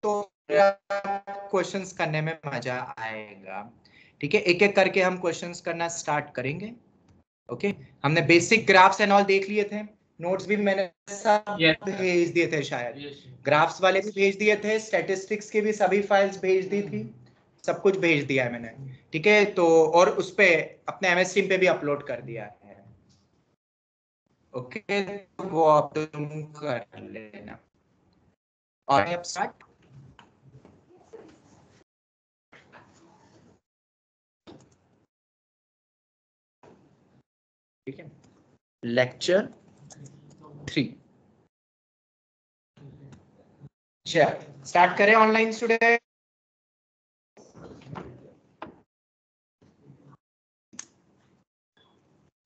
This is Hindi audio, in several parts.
तो क्वेश्चंस करने में मजा आएगा। ठीक है, एक एक करके हम क्वेश्चंस करना स्टार्ट करेंगे। ओके, हमने बेसिक ग्राफ्स एंड ऑल देख लिए थे, नोट्स भी मैंने सब भेज दिए थे, शायद ग्राफ्स वाले भी भेज दिए थे, स्टैटिस्टिक्स की भी सभी फाइल्स भेज दी थी, सब कुछ भेज दिया है मैंने। ठीक है, तो और उस पे अपने एमएस टीम पे भी अपलोड कर दिया है। ओके, तो वो आप तुम कर लेना। और अब स्टार्ट। ठीक है, लेक्चर 3। चल स्टार्ट करें online student.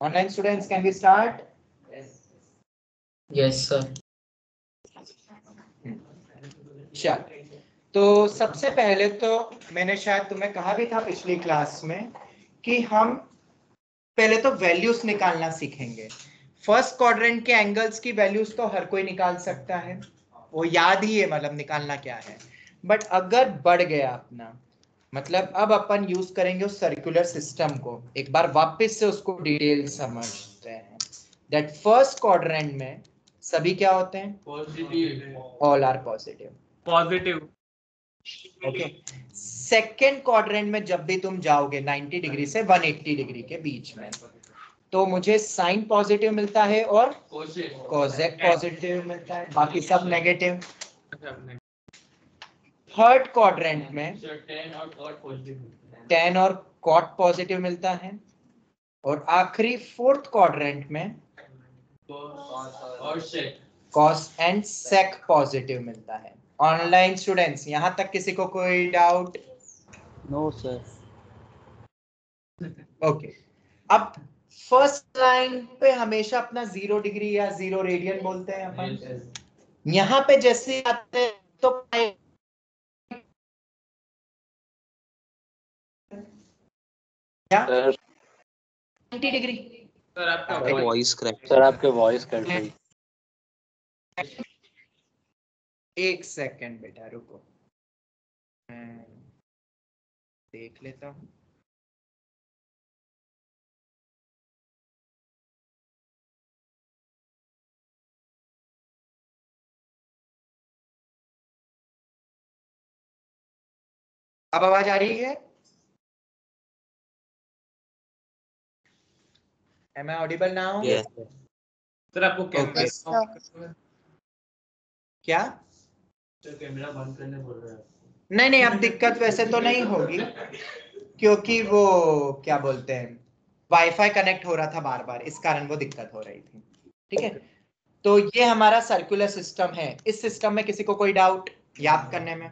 Online students can we start? Yes sir. चल, तो सबसे पहले तो मैंने शायद तुम्हें कहा भी था पिछली क्लास में कि हम पहले तो वैल्यूज निकालना सीखेंगे। फर्स्ट क्वाड्रेंट के एंगल्स की वैल्यूज तो हर कोई निकाल सकता है, वो याद ही है, मतलब निकालना क्या है। बट अगर बढ़ गया अपना, मतलब अब अपन यूज करेंगे उस सर्कुलर सिस्टम को, एक बार वापस से उसको डिटेल समझते हैं। दैट फर्स्ट क्वाड्रेंट में सभी क्या होते हैं? Positive. All are positive. Positive. Okay, second quadrant में जब भी तुम जाओगे 90 डिग्री से 180 डिग्री के बीच में, तो मुझे साइन पॉजिटिव मिलता है और कोसेक पॉजिटिव मिलता है, बाकी सब नेगेटिव। थर्ड क्वाड्रेंट में टेन और कॉट पॉजिटिव मिलता है, और आखिरी फोर्थ क्वाड्रेंट में कॉस एंड सेक पॉजिटिव मिलता है। ऑनलाइन स्टूडेंट्स, यहां तक किसी को कोई डाउट? No sir. ओके, अब फर्स्ट लाइन पे हमेशा अपना 0 डिग्री या 0 रेडियन बोलते हैं अपन। यहां पे जैसे आते हैं तो क्या 90 डिग्री। सर आपका वॉइस क्रैक, सर आपके वॉइस कट रही। एक सेकंड बेटा रुको, मैं देख लेता हूं। अब आवाज आ रही है? Am I audible now? Yes sir आपको कैमरा क्या? कैमरा बंद करने बोल रहे हैं। नहीं नहीं, अब दिक्कत वैसे तो नहीं होगी, क्योंकि वो क्या बोलते हैं, वाईफाई कनेक्ट हो रहा था बार बार, इस कारण वो दिक्कत हो रही थी। ठीक है, तो ये हमारा सर्कुलर सिस्टम है। इस सिस्टम में किसी को कोई डाउट याद करने में?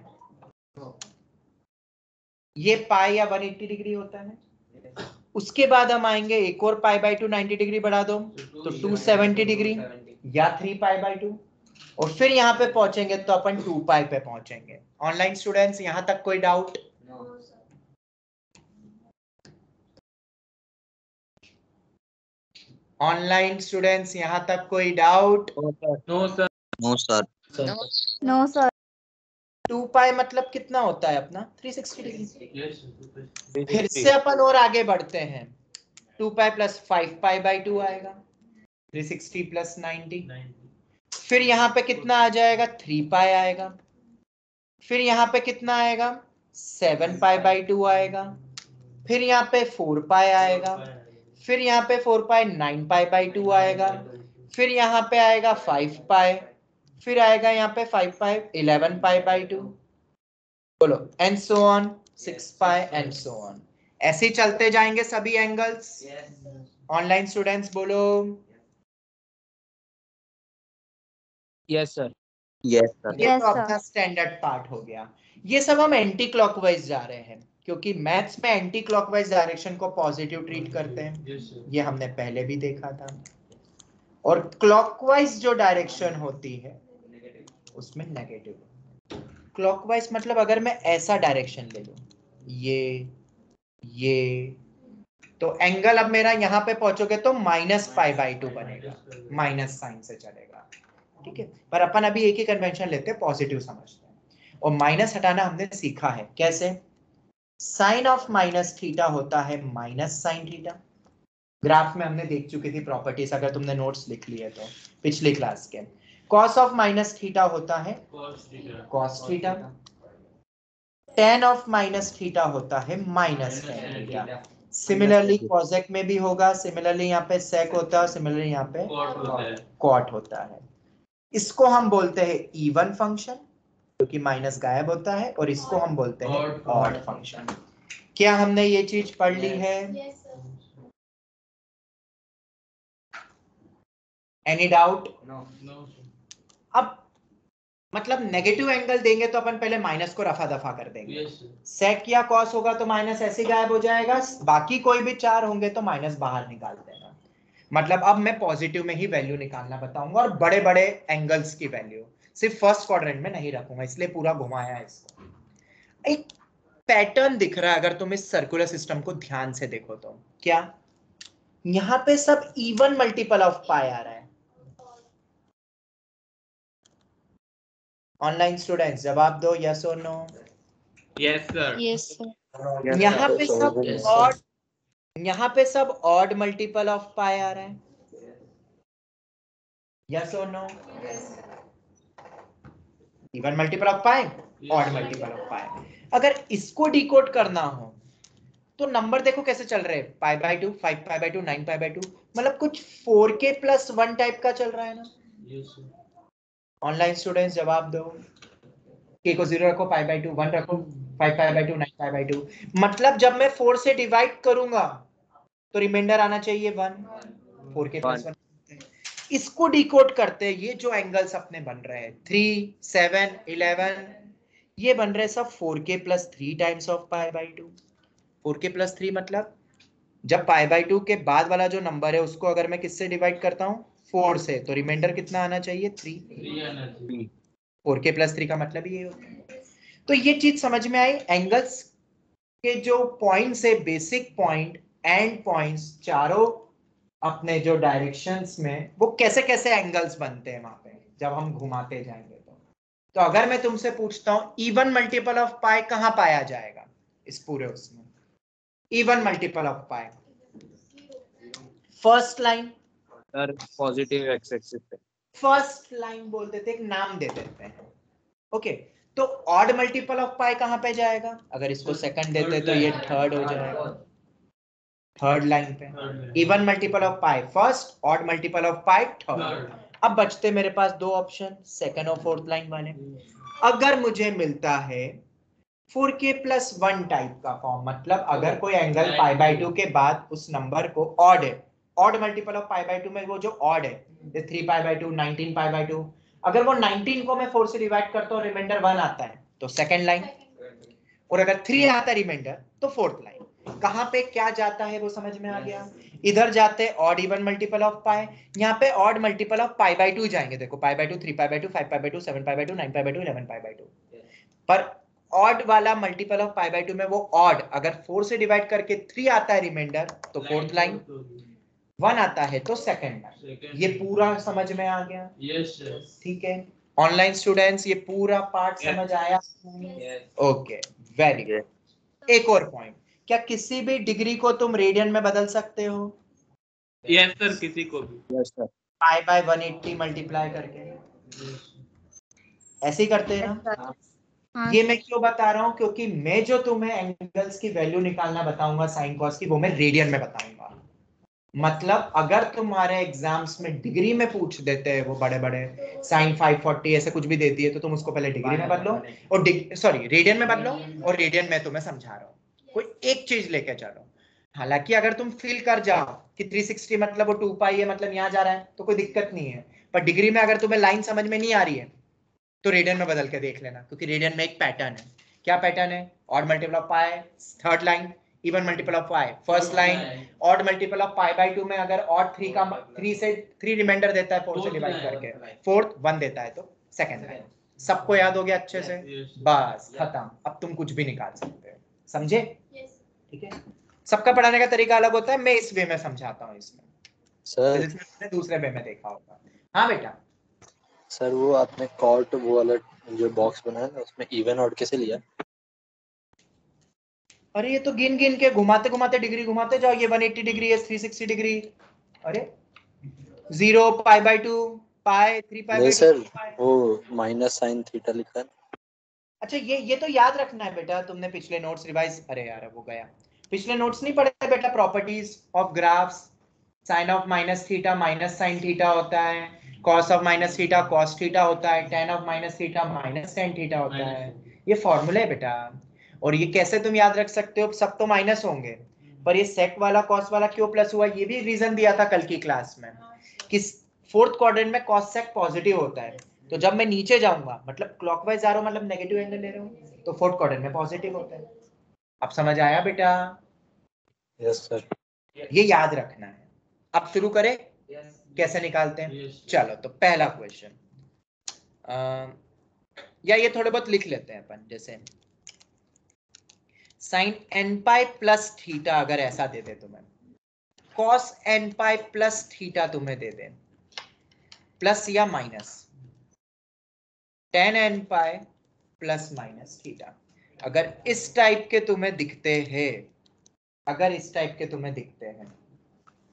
ये पाई या 180 डिग्री होता है। उसके बाद हम आएंगे एक और पाई बाई 2 90 डिग्री बढ़ा दो तो 270 डिग्री या 3 पाई बाई 2, और फिर यहाँ पे पहुंचेंगे तो अपन 2 पाई पे पहुंचेंगे। ऑनलाइन स्टूडेंट्स, यहां तक कोई डाउट? ऑनलाइन स्टूडेंट्स, यहां तक कोई doubt? No sir. No sir. No sir. 2 pi मतलब कितना होता है अपना? 360 डिग्री। यस। फिर से अपन और आगे बढ़ते हैं, 2 पाई प्लस 5 पाई बाई 2 आएगा, 360 प्लस 90। फिर यहाँ पे कितना आ जाएगा? 3 पाई आएगा। फिर यहाँ पे कितना आएगा? 7 पाई बाई 2 आएगा। फिर यहाँ पे 4 पाई आएगा। फिर यहाँ पे 4 पाई 9 पाई बाई 2 आएगा। फिर यहाँ पे आएगा 5 पाई। फिर आएगा यहाँ पे 5 पाई 11 पाई बाई 2। बोलो, and so on 6 pi and so on. ऐसे ही चलते जाएंगे सभी एंगल्स। ऑनलाइन स्टूडेंट्स बोलो। Yes sir. Yes sir. ये Yes, तो अपना स्टैंडर्ड पार्ट हो गया। ये सब हम एंटी क्लॉकवाइज जा रहे हैं, क्योंकि मैथ्स में एंटी क्लॉकवाइज डायरेक्शन को पॉजिटिव ट्रीट करते हैं, ये हमने पहले भी देखा था। और क्लॉकवाइज जो डायरेक्शन होती है उसमें नेगेटिव। क्लॉकवाइज मतलब अगर मैं ऐसा डायरेक्शन ले लूं, ये तो एंगल अब मेरा यहाँ पे पहुंचोगे तो -π/2 बनेगा, माइनस साइन से चलेगा। ठीक है, पर अपन अभी एक ही कन्वेंशन लेते हैं, पॉजिटिव समझते हैं। और माइनस हटाना हमने सीखा है कैसे। साइन ऑफ माइनस थीटा होता है माइनस साइन थीटा। ग्राफ में हमने देख चुकी थी प्रॉपर्टीज, अगर तुमने नोट्स लिख लिए तो पिछली क्लास के। कॉस ऑफ माइनस थीटा होता है cos theta. Ten of minus theta होता है minus tan theta. Similarly cosec में भी होगा, सिमिलरली यहाँ पे सेक होता है, सिमिलरली यहाँ पे कॉट होता है। इसको हम बोलते हैं इवन फंक्शन क्योंकि माइनस गायब होता है, और इसको हम बोलते हैं ऑड फंक्शन। क्या हमने ये चीज पढ़ ली है? Any doubt? अब मतलब नेगेटिव एंगल देंगे तो अपन पहले माइनस को रफा दफा कर देंगे। सेक या कॉस होगा तो माइनस ऐसे गायब हो जाएगा, बाकी कोई भी चार होंगे तो माइनस बाहर निकाल देना। मतलब अब मैं पॉजिटिव में ही वैल्यू निकालना बताऊंगा, और बड़े बड़े एंगल्स की वैल्यू सिर्फ फर्स्ट क्वाड्रेंट में नहीं रखूंगा, इसलिए पूरा घुमाया है इसको। एक पैटर्न दिख रहा है अगर तुम इस सर्कुलर सिस्टम को ध्यान से देखो तो। क्या यहाँ पे सब इवन मल्टीपल ऑफ पाई आ रहा है? ऑनलाइन स्टूडेंट्स जवाब दो, यस और no. Yes sir. Yes sir. यहाँ पे सब ऑड, यहाँ पे सब ऑड मल्टीपल ऑफ पाई आ रहा है, यस और no. Even multiple of pi, odd multiple of pi. अगर इसको डिकोड करना हो तो नंबर देखो कैसे चल रहे हैं, pi by 2, 5 pi by 2, 9 pi by 2, मतलब कुछ 4k प्लस 1 टाइप का चल रहा है ना। ऑनलाइन स्टूडेंट्स जवाब दो। k को 0 रखो, पाई बाय 2 1 रखो, 5 पाई बाय 2, 9 पाई बाय 2। मतलब जब मैं 4 से डिवाइड करूंगा तो रिमाइंडर आना चाहिए 1, 4k प्लस 1। इसको डिकोड करते हैं, ये जो एंगल्स अपने बन रहे हैं 3, 7, 11, ये बन रहे सब 4k plus 3 times of pi by 2। 4k plus 3 मतलब जब पाई बाय 2 के बाद वाला जो नंबर है उसको अगर मैं किससे डिवाइड करता हूँ 4 से, तो रिमाइंडर कितना आना चाहिए 3। 4k प्लस 3 का मतलब ये होता है। तो ये चीज समझ में आई। एंगल्स के जो पॉइंट्स है, बेसिक पॉइंट, एंड पॉइंट्स, चारों अपने जो डायरेक्शंस में वो कैसे कैसे एंगल्स बनते हैं वहां पे जब हम घुमाते जाएंगे। तो अगर मैं तुमसे पूछता हूं इवन मल्टीपल ऑफ पाई कहां पाया जाएगा इस पूरे उसमें, even multiple of pi first line, sir positive x axis पे। फर्स्ट लाइन बोल देते, एक नाम दे देते हैं। ओके, तो ऑड मल्टीपल ऑफ पाई कहां पे जाएगा? अगर इसको सेकंड देते तो ये थर्ड हो जाएगा, थर्ड लाइन पे। Even multiple of pi first, odd multiple of pi third. अब बचते मेरे पास दो ऑप्शन, सेकंड और फोर्थ लाइन वाले। अगर मुझे मिलता है 4k प्लस 1 टाइप का फॉर्म, मतलब अगर कोई एंगल पाई बाय 2 के बाद उस नंबर को ऑड है, odd multiple of pi by 2 में वो जो ऑड है, 3 पाई बाय 2, 19 पाई बाय 2, अगर वो 19 को मैं 4 से डिवाइड करता हूँ रिमाइंडर 1 आता है तो सेकंड लाइन, और अगर 3 आता है रिमाइंडर तो फोर्थ लाइन। कहां पे क्या जाता है वो समझ में आ गया। इधर जाते ऑड इवन मल्टीपल ऑफ पाई, यहाँ पे odd multiple of pi by 2 जाएंगे। देखो pi by 2, 3 pi by 2, 5 pi by 2, 7 pi by 2, 9 pi by 2, 11 pi by 2। पर ऑड वाला मल्टीपल ऑफ पाई बाय 2 में वो ऑड अगर 4 से डिवाइड करके 3 आता है रिमाइंडर तो फोर्थ लाइन, 1 आता है तो सेकंड लाइन। ये पूरा समझ में आ गया? यस। ठीक है ऑनलाइन स्टूडेंट्स, ये पूरा पार्ट समझ आया? Okay very good. एक और पॉइंट, क्या किसी भी डिग्री को तुम रेडियन में बदल सकते हो? यस सर, किसी को भी। Yes sir. Pi by 180 multiply करके ऐसे ही करते हैं ना। ये मैं क्यों बता रहा हूं, क्योंकि मैं जो तुम्हें एंगल्स की वैल्यू निकालना बताऊंगा साइन कॉस की, वो मैं रेडियन में बताऊंगा। मतलब अगर तुम्हारे एग्जाम्स में डिग्री में पूछ देते हैं वो बड़े बड़े साइन 540 ऐसे कुछ भी देती है तो तुम उसको पहले डिग्री में बदलो और सॉरी रेडियन में बदलो, और रेडियन में तुम्हें समझा रहा हूँ कोई एक चीज लेके चलो। हालांकि अगर तुम फील कर जाओ कि 360 मतलब वो 2 पाई है, मतलब यहाँ जा रहा है, तो कोई दिक्कत नहीं है। पर डिग्री में अगर तुम्हें लाइन समझ में नहीं आ रही है तो रेडियन में बदल के देख लेना, क्योंकि रेडियन में एक पैटर्न है। क्या पैटर्न है? Odd multiple of pi third line, even multiple of pi first line, odd multiple of pi by 2 में अगर ऑड 3 का 3 से 3 रिमाइंडर देता है 4 से डिवाइड करके, फोर्थ 1 देता है तो सेकंड लाइन। सबको याद हो गया अच्छे से? बस खत्म, अब तुम कुछ भी निकाल सकते हो। समझे? ठीक है, सबका पढ़ाने का तरीका अलग होता है, मैं इस वे में समझाता हूँ इसमें, सर फिजिक्स में दूसरे वे में देखा होगा। हाँ बेटा सर वो आपने कॉट वो वाला जो बॉक्स बनाया ना उसमें इवन ऑड कैसे लिया? अरे ये तो गिन गिन के घुमाते घुमाते डिग्री घुमाते जाओ, ये 180 डिग्री है, 360 डिग्री, अरे 0 पाई बाय 2 पाई 3 पाई नहीं बाय 2। सर, वो माइनस साइन थीटा लिखा है। अच्छा ये तो याद रखना है बेटा, तुमने पिछले नोट्स रिवाइज, अरे यार वो गया, पिछले नोट्स नहीं पढ़े बेटा? Properties of graphs, sine of minus theta minus sine theta होता है, cos of minus theta cos theta होता है, tan of minus theta minus tan theta होता है। ये फॉर्मूला है बेटा। और ये कैसे तुम याद रख सकते हो? सब तो माइनस होंगे, पर ये सेक वाला कॉस वाला क्यों प्लस हुआ, ये भी रीजन दिया था कल की क्लास में कि फोर्थ क्वाड्रेंट में कॉस सेक पॉजिटिव होता है, तो जब मैं नीचे जाऊंगा मतलब क्लॉकवाइज जा रहा हूं, मतलब नेगेटिव एंगल ले रहा हूं, तो फोर्थ क्वाड्रेंट में पॉजिटिव होता है। अब समझ आया बेटा? Yes sir. ये याद रखना है। अब शुरू करें कैसे निकालते हैं? चलो तो पहला क्वेश्चन, या ये थोड़े बहुत लिख लेते हैं अपन, जैसे sine n pi plus theta अगर ऐसा दे दे तुम्हें, cos n pi plus theta तुम्हें दे दे, प्लस या minus tan n pi plus minus theta, अगर इस टाइप के तुम्हें दिखते हैं, अगर इस टाइप के तुम्हें दिखते हैं,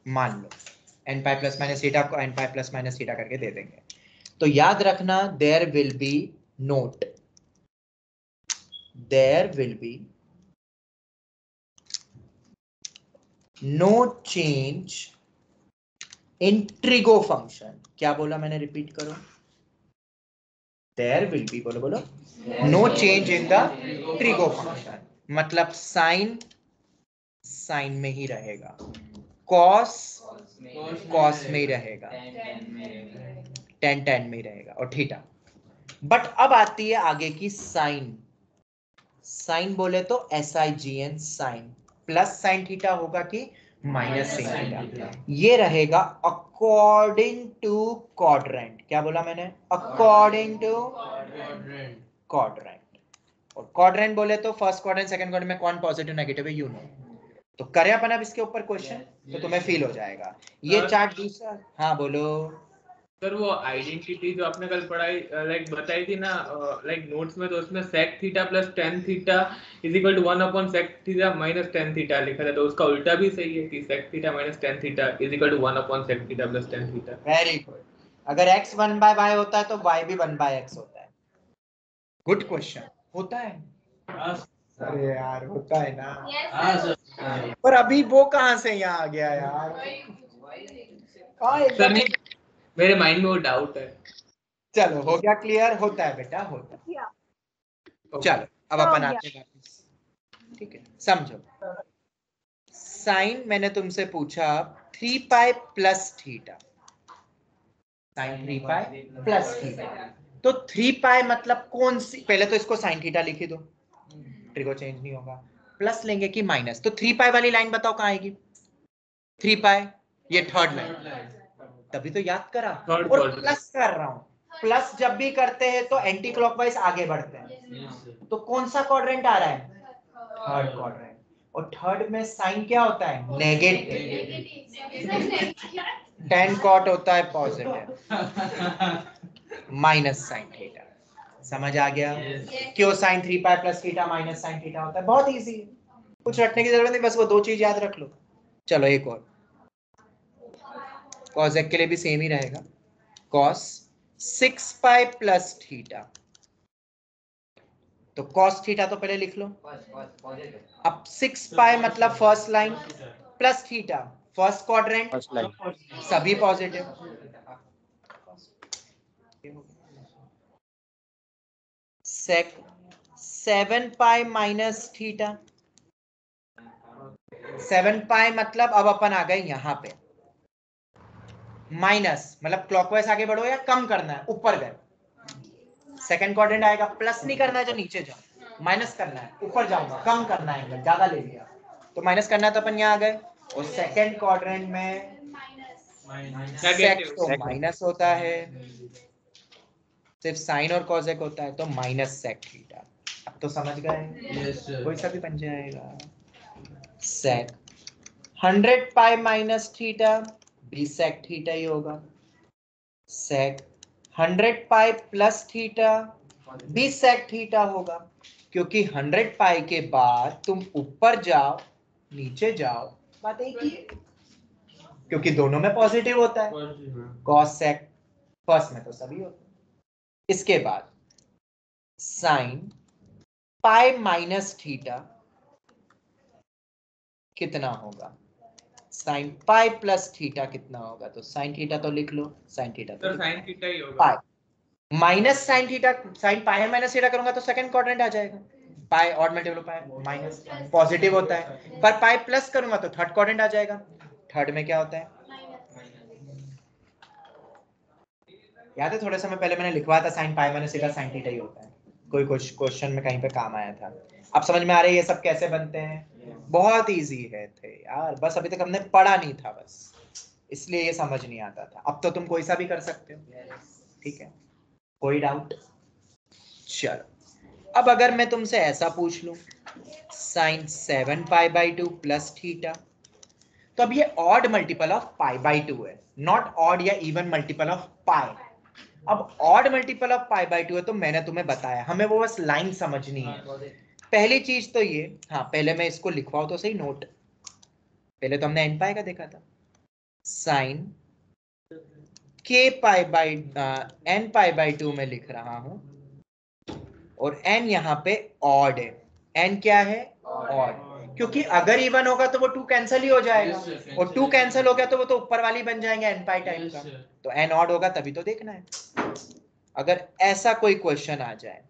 मान लो n pi plus minus theta को n pi plus minus theta करके दे देंगे, तो याद रखना there will be not, there will be no change in trigo function. क्या बोला मैंने, रिपीट करो, देयर विल बी, बोलो बोलो, no change in the trigo function, मतलब साइन साइन में ही रहेगा, कॉस कॉस में ही रहेगा, टेन टेन में ही रहेगा, और थीटा। बट अब आती है आगे की साइन, साइन बोले तो SIGN sign, plus sine theta होगा कि माइनस साइन थीटा, ये रहेगा अकॉर्डिंग टू क्वाड्रेंट। क्या बोला मैंने? According to quadrant. और क्वाड्रेंट बोले तो फर्स्ट क्वाड्रेंट सेकंड क्वाड्रेंट में कौन पॉजिटिव नेगेटिव है, यू नो। तो करें अपन अब इसके ऊपर क्वेश्चन, तो तुम्हें फील हो जाएगा। ये चार्ट दूसरा, हाँ बोलो सर वो आइडेंटिटी जो आपने कल पढ़ाई लाइक बताई थी ना लाइक नोट्स में, तो उसमें sec theta plus tan theta is equal to 1 upon sec theta minus tan theta लिखा था, तो उसका उल्टा भी सही है कि sec theta minus tan theta is equal to 1 upon sec theta plus tan theta. Very good. अगर x 1/y होता है तो y भी 1/x होता है। Good question. होता है? अरे यार होता है ना, पर अभी वो कहां से यहाँ आ गया यार? सर नहीं, मेरे माइंड में वो डाउट है। चलो हो गया क्लियर, होता है बेटा, होता है। चलो अब अपन आते हैं वापस, ठीक है? समझो, साइन मैंने तुमसे पूछा 3 pi plus theta, sine 3 pi plus theta, तो 3 पाई मतलब कौन सी, पहले तो इसको साइन थीटा लिखी दो, ट्रिगो चेंज नहीं होगा, प्लस लेंगे कि माइनस, तो 3 पाई वाली लाइन बताओ कहां आएगी? 3 पाई, ये थर्ड लाइन, तभी तो याद करा। और प्लस कर रहा हूं, प्लस जब भी करते हैं तो एंटी क्लॉकवाइज आगे बढ़ते हैं, तो कौन सा क्वाड्रेंट आ रहा है? Third quadrant. और थर्ड में साइन क्या होता है? नेगेटिव, टेन कॉट होता है पॉजिटिव, माइनस साइन थीटा। समझ आ गया क्यों sine 3 pi plus theta minus sine theta होता है? बहुत इजी है, कुछ रटने की जरूरत नहीं, बस वो दो चीज याद रख लो। चलो एक और, कॉसेक के लिए भी सेम ही रहेगा, कॉस 6 पाई प्लस थीटा, तो कॉस थीटा तो पहले लिख लो। अब 6 पाई मतलब first line plus theta, first quadrant, first line सभी पॉजिटिव, सेक 7 पाई माइनस थीटा, 7 पाई मतलब अब अपन आ गए यहां पे, माइनस मतलब क्लॉकवाइज आगे बढ़ो या कम करना है, ऊपर गए, सेकंड क्वाड्रेंट आएगा, प्लस नहीं करना है जो नीचे जाओ, माइनस करना है, ऊपर जाऊंगा, कम करना है एंगल, ज्यादा ले लिया तो माइनस करना है, तो अपन यहाँ आ गए। और सेकंड क्वाड्रेंट में सेक तो माइनस होता है, सिर्फ साइन और कॉसेक होता है, तो माइनस सेक थीटा। अब तो समझ गए, कोई सा भी बन जाएगा। सेक 100 पाई माइनस थीटा भी सेक थीटा ही होगा, सेक 100 पाई प्लस थीटा भी सेक थीटा होगा, क्योंकि 100 पाई के बाद तुम ऊपर जाओ नीचे जाओ बात एक ही है, क्योंकि दोनों में पॉजिटिव होता है कॉस सेक, फर्स्ट में तो सभी होता है। इसके बाद साइन पाई माइनस थीटा कितना होगा, साइन पाई प्लस थीटा कितना होगा, तो साइन थीटा तो लिख लो, साइन थीटा तो साइन थीटा ही होगा। Pi minus sine theta, sine pi है माइनस थीटा करूंगा तो सेकंड क्वाड्रेंट आ जाएगा, pi odd multiple pi minus positive होता है, पर पाई प्लस करूंगा तो थर्ड क्वाड्रेंट आ जाएगा, थर्ड में क्या होता है याद है, थोड़े समय पहले मैंने लिखवाया था sine pi minus theta sine theta ही होता है, कोई क्वेश्चन में कहीं पे काम आया था। अब समझ में आ रही है ये सब कैसे बनते हैं, बहुत इजी है थे यार, बस अभी तक हमने पढ़ा नहीं था बस, इसलिए ये समझ नहीं आता था, अब तो तुम कोई सा भी कर सकते हो, ठीक है, कोई डाउट। चलो अब अगर मैं तुमसे ऐसा पूछ लूं sine 7 pi by 2 plus theta, तो अब ये odd multiple of pi by 2 है, नॉट ऑड या इवन मल्टीपल ऑफ पाई। अब odd multiple of pi by 2 है, तो मैंने तुम्हें बताया हमें वो बस लाइन समझनी है। पहली चीज तो ये, हाँ पहले मैं इसको लिखवाऊं तो सही नोट, पहले तो हमने एन पाई का देखा था, साइन के pi by n pi by 2 में लिख रहा हूं, और एन यहाँ पे ऑड है, एन क्या है ऑड, क्योंकि अगर इवन होगा तो वो 2 कैंसिल ही हो जाएगा, और 2 कैंसिल हो गया तो वो तो ऊपर वाली बन जाएंगे एन पाई टाइप का, तो एन ऑड होगा तभी तो देखना है। अगर ऐसा कोई क्वेश्चन आ जाए,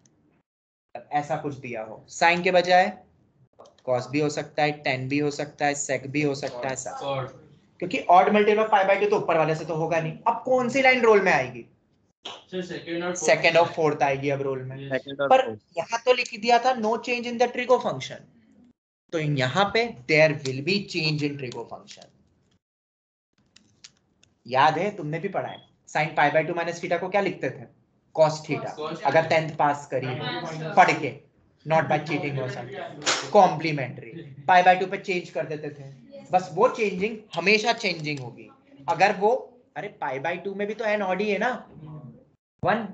ऐसा कुछ दिया हो, साइन के बजाय कॉस भी हो सकता है, टेन भी हो सकता है, सेक भी हो सकता है, सब, क्योंकि odd multiple of pi by 2 तो ऊपर वाले से तो होगा नहीं। अब कौन सी लाइन रोल में आएगी, सेकंड और फोर्थ आएगी अब रोल में, पर यहाँ तो लिख दिया था no change in the trigo function, तो यहाँ पे there will be change in trigo function. याद है तुमने भी पढ़ा है, sine pi by 2 minus theta को क्या लिखते थे, कॉस थीटा, अगर 10th पास करी हो पढ़ के, नॉट बाय चीटिंग और समथिंग, कॉम्प्लीमेंट्री, पाई बाई 2 पे चेंज कर देते थे, बस वो चेंजिंग हमेशा चेंजिंग होगी। अगर वो, अरे पाई बाई 2 में भी तो एन ऑड ही है ना, 1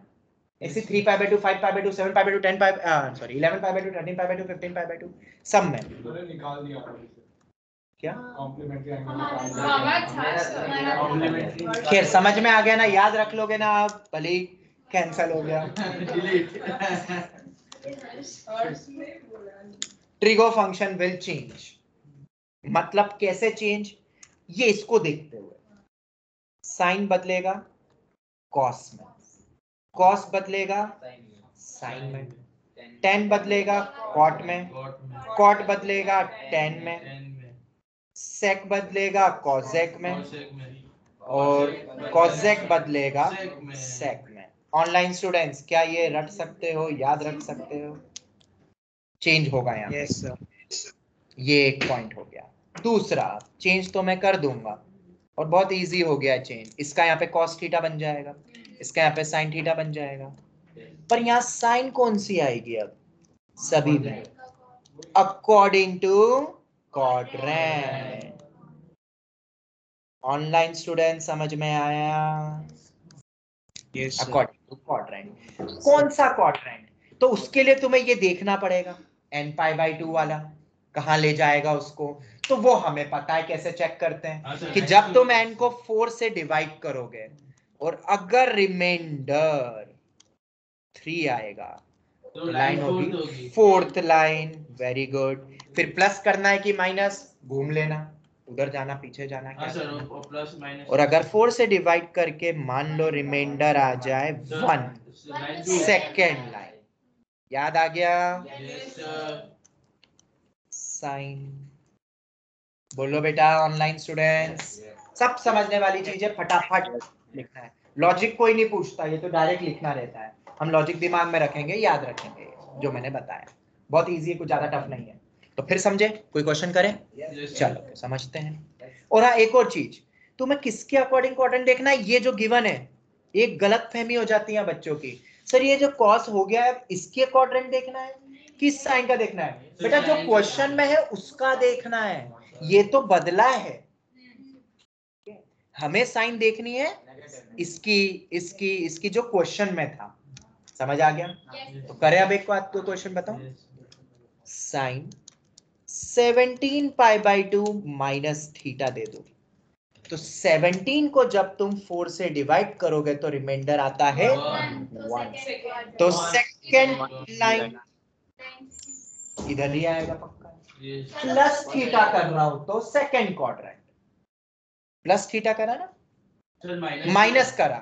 ऐसे 3 पाई by 2 5 pi by 2 7 pi by 2 10 pi sorry 11 pi by 2 13 pi by 2 15 pi by 2 सब में निकाल दिया क्या कॉम्प्लीमेंट्री खैर समझ में आ गया ना, याद रख लोगे ना आप, भले ही कैंसिल हो गया। ट्रिगो फंक्शन विल चेंज, मतलब कैसे चेंज, ये इसको देखते हुए, साइन बदलेगा कॉस में, कॉस बदलेगा साइन में, टेन बदलेगा कॉट में, कॉट बदलेगा टेन में, सेक बदलेगा कॉसेक में, और कॉसेक बदलेगा सेक में। ऑनलाइन स्टूडेंट्स क्या ये रट सकते हो, याद रख सकते हो, चेंज होगा यहाँ पे। यस सर, ये एक पॉइंट हो गया। दूसरा चेंज तो मैं कर दूंगा और बहुत इजी हो गया चेंज, इसका यहाँ पे कॉस थीटा बन जाएगा, इसका यहाँ पे साइन थीटा बन जाएगा, पर यहाँ साइन कौन सी आएगी अब सभी में, according to quadrant. Online student समझ में आया, yes sir, according to quadrant. कौन सा क्वाड्रेंट, तो उसके लिए तुम्हें ये देखना पड़ेगा एन पाई बाई 2 वाला कहाँ ले जाएगा उसको, तो वो हमें पता है कैसे चेक करते हैं कि जब तुम एन को 4 से डिवाइड करोगे और अगर रिमाइंडर 3 आएगा तो लाइन होगी फोर्थ लाइन, वेरी गुड। फिर प्लस करना है कि माइनस, घूम लेना, उधर जाना पीछे जाना क्या प्लस माइनस, और अगर 4 से डिवाइड करके मान लो रिमाइंडर आ जाए 1, सेकेंड लाइन, याद आ गया, साइन। बोलो बेटा ऑनलाइन स्टूडेंट्स, सब समझने वाली चीजें फटाफट लिखना है, लॉजिक कोई नहीं पूछता, ये तो डायरेक्ट लिखना रहता है, हम लॉजिक दिमाग में रखेंगे, याद रखेंगे जो मैंने बताया, बहुत इजी है, कुछ ज्यादा टफ नहीं है। तो फिर समझे, कोई क्वेश्चन करें, चलो समझते हैं। और हाँ एक और चीज, तुम्हें किसके अकॉर्डिंग क्वाड्रेंट देखना है, ये जो गिवन है, एक गलत फहमी हो जाती है बच्चों की, सर ये जो कॉस हो गया है इसके क्वाड्रेंट देखना है, किस साइन का देखना है, बेटा जो क्वेश्चन में है उसका देखना है, ये तो बदला है, हमें साइन देखनी है इसकी इसकी इसकी जो क्वेश्चन में था, समझ आ गया? तो करे अब एक बात, तो क्वेश्चन बताओ, sine 17 pi by 2 minus theta दे दो, तो 17 को जब तुम 4 से डिवाइड करोगे तो रिमाइंडर आता है 1। तो सेकंड लाइन इधर ही आएगा पक्का। प्लस थीटा कर रहा हूं तो सेकंड क्वाड्रेंट, प्लस थीटा करा ना, माइनस करा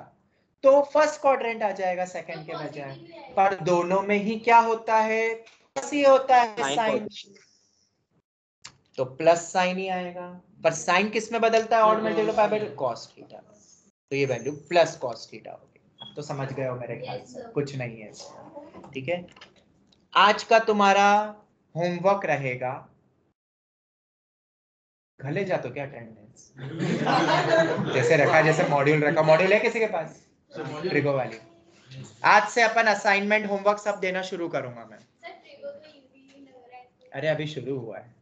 तो फर्स्ट क्वाड्रेंट आ जाएगा सेकंड के बजाय। पर दोनों में ही क्या होता है, प्लस ही होता है साइन, तो प्लस साइन ही आएगा। पर साइन किस में बदलता है, odd multiply by cos theta, तो ये वैल्यू प्लस कॉस थीटा होगी। अब तो समझ गए हो मेरे ख्याल से, कुछ नहीं है, ठीक है। आज का तुम्हारा होमवर्क रहेगा, घले जा तो क्या अटेंडेंस जैसे रखा, जैसे मॉड्यूल रखा, मॉड्यूल है किसी के पास ट्रिगो वाली। आज से अपन असाइनमेंट होमवर्क सब देना शुरू करूंगा मैं। अरे अभी शुरू हुआ है,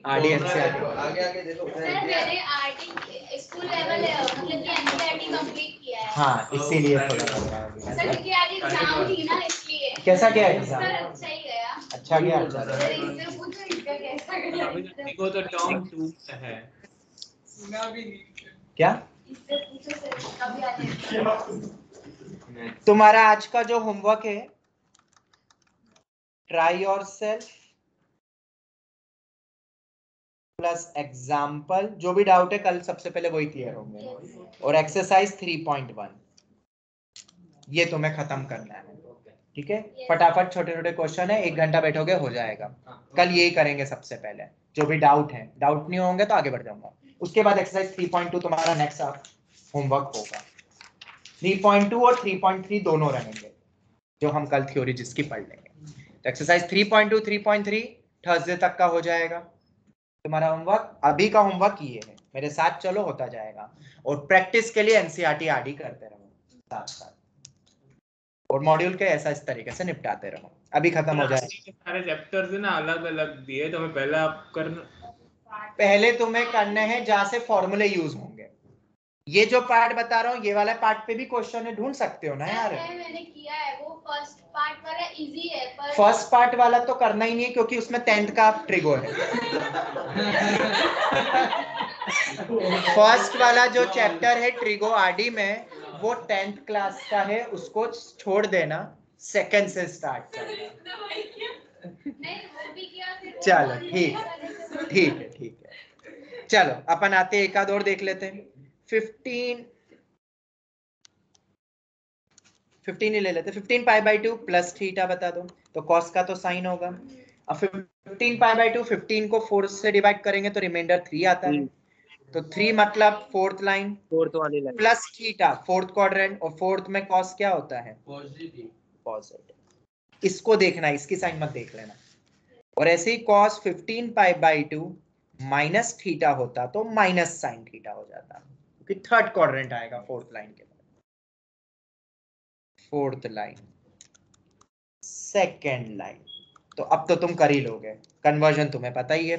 ऑडियंस से आगे आगे दे दो। सर मैंने आरटी स्कूल लेवल मतलब कि एनसीईआरटी कंप्लीट किया है। हाँ इसीलिए थोड़ा लग रहा है। सर क्योंकि आज एग्जाम थी ना इसलिए। कैसा गया एग्जाम? सर अच्छा ही गया। अच्छा गया। सर इससे पूछो इसका कैसा गया। अभी को तो टर्म 2 है। सुना भी नहीं। क्या इससे पूछो सर कभी आने। तुम्हारा आज का जो होमवर्क है, ट्राई योरसेल्फ प्लस एग्जाम्पल, जो भी डाउट है कल सबसे पहले वही क्लियर होंगे, और एक्सरसाइज 3.1 ये तुम्हें खत्म करना है, ठीक है। फटाफट छोटे छोटे क्वेश्चन है, 1 घंटा बैठोगे हो जाएगा। कल यही करेंगे सबसे पहले, जो भी डाउट है, डाउट नहीं होंगे तो आगे बढ़ जाऊंगा। उसके बाद एक्सरसाइज 3.2 तुम्हारा नेक्स्ट होमवर्क होगा। 3.2 और 3.3 दोनों रहेंगे, जो हम कल थ्योरी जिसकी पढ़ लेंगे। तो एक्सरसाइज 3.2 3.3 थर्सडे तक का हो जाएगा तुम्हारा होमवर्क। अभी का होमवर्क ये है, मेरे साथ चलो होता जाएगा, और प्रैक्टिस के लिए एनसीईआरटी आरडी करते रहो साथ साथ, और मॉड्यूल के ऐसा इस तरीके से निपटाते रहो। अभी खत्म हो जाएगा। सारे चैप्टर्स है ना अलग अलग दिए, तो मैं पहला पहले तुम्हें करने हैं जहां से फॉर्मूले यूज होंगे। ये जो पार्ट बता रहा हूँ, ये वाला पार्ट पे भी क्वेश्चन है, ढूंढ सकते हो ना यार। मैंने किया है, वो फर्स्ट पार्ट वाला इजी है, पर फर्स्ट पार्ट वाला तो करना ही नहीं है, क्योंकि उसमें 10th का ट्रिगो है। फर्स्ट वाला जो चैप्टर है ट्रिगो आरडी में, वो 10th क्लास का है, उसको छोड़ देना, सेकंड से स्टार्ट करना। नहीं वो भी किया, फिर चलो ठीक है, ठीक है, ठीक है। चलो अपन आते हैं, एक आध और देख लेते हैं। 15 ही ले लेते। 15 पाई बाई 2 प्लस थीटा बता दो, तो कॉस का तो साइन होगा। अब 15 पाई बाई 2, 15 को 4 से डिवाइड करेंगे तो रिमाइंडर 3 आता है, तो 3 मतलब फोर्थ लाइन, फोर्थ वाली line plus theta fourth quadrant, और फोर्थ में कॉस क्या होता है, पॉजिटिव। इसको देखना, इसकी साइन मत देख लेना। और ऐसे ही cos 15 pi by 2 minus theta होता तो माइनस साइन थीटा हो जाता, क्योंकि थर्ड क्वाड्रेंट आएगा फोर्थ लाइन के बाद। फोर्थ लाइन, सेकेंड लाइन, तो अब तो तुम कर ही लोगे, कन्वर्जन तुम्हें पता ही है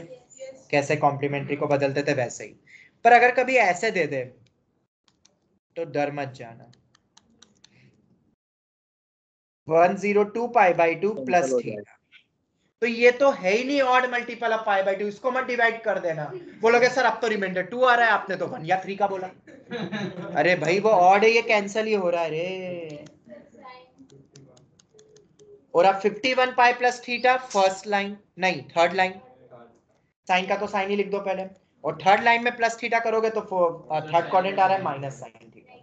कैसे कॉम्प्लीमेंट्री को बदलते थे वैसे ही। पर अगर कभी ऐसे दे दे तो डर मत जाना। 102 पाई बाई 2 प्लस थीटा, तो ये तो है ही नहीं odd multiple of pi by 2, इसको मत डिवाइड कर देना। बोलोगे सर अब तो रिमाइंडर 2 आ रहा है, आपने तो 1 या 3 का बोला। अरे भाई वो ऑड है, ये कैंसिल ही हो रहा है रे। और अब 51 पाई प्लस थीटा फर्स्ट लाइन, नहीं थर्ड लाइन, साइन का तो साइन ही लिख दो पहले, और थर्ड लाइन में प्लस थीटा करोगे तो थर्ड क्वाड्रेंट आ रहा है माइनस साइन थीटा।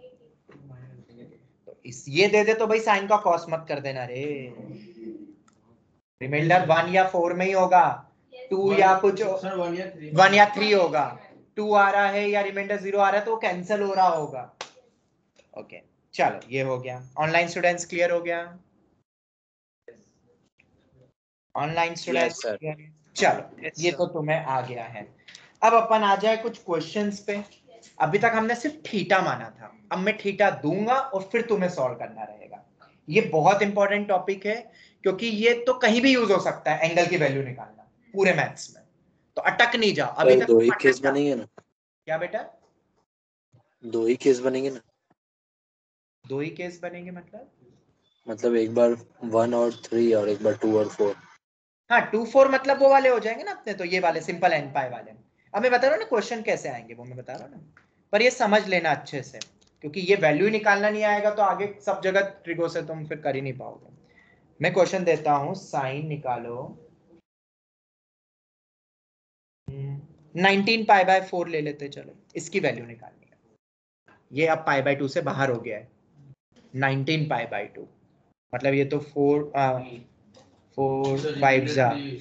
तो इस ये दे दे तो भाई साइन का कॉस मत कर देना रे। रिमाइंडर 1 या 4 में ही होगा, 2 या कुछ 1 या 3 होगा। 2 आ रहा है या रिमाइंडर 0 आ रहा है तो कैंसिल हो रहा होगा। ओके चलो ये हो गया। ऑनलाइन स्टूडेंट्स क्लियर हो गया? ऑनलाइन स्टूडेंट्स चलो ये तो तुम्हें आ गया है। अब अपन आ जाए कुछ क्वेश्चंस पे। अभी तक हमने सिर्फ थीटा माना था, अब मैं थीटा दूंगा और फिर तुम्हें सॉल्व करना रहेगा। ये बहुत इंपॉर्टेंट टॉपिक है, क्योंकि ये तो कहीं भी यूज हो सकता है एंगल की वैल्यू निकालना पूरे मैथ्स में, तो अटक नहीं जाओ। अभी तक दो ही केस बनेंगे ना? क्या बेटा? 2 ही केस बनेंगे ना? दो ही केस बनेंगे मतलब एक बार 1 और 3 और एक बार 2 और 4। हाँ 2 4 मतलब वो वाले हो जाएंगे ना अपने, तो ये वाले सिंपल n पाई वाले। अब मैं बता रहा हूँ ना क्वेश्चन कैसे आएंगे, वो मैं बता रहा हूँ ना, पर ये समझ लेना अच्छे से, क्योंकि ये वैल्यू ही निकालना नहीं आएगा तो आगे सब जगह ट्रिगो से तुम फिर कर ही नहीं पाओगे। मैं क्वेश्चन देता हूँ, साइन निकालो 19 पाई बाय 4 ले लेते, चलो इसकी वैल्यू निकालनी है। ये अब पाई बाय 2 से बाहर हो गया है, 19 पाई बाय 2 मतलब ये तो 4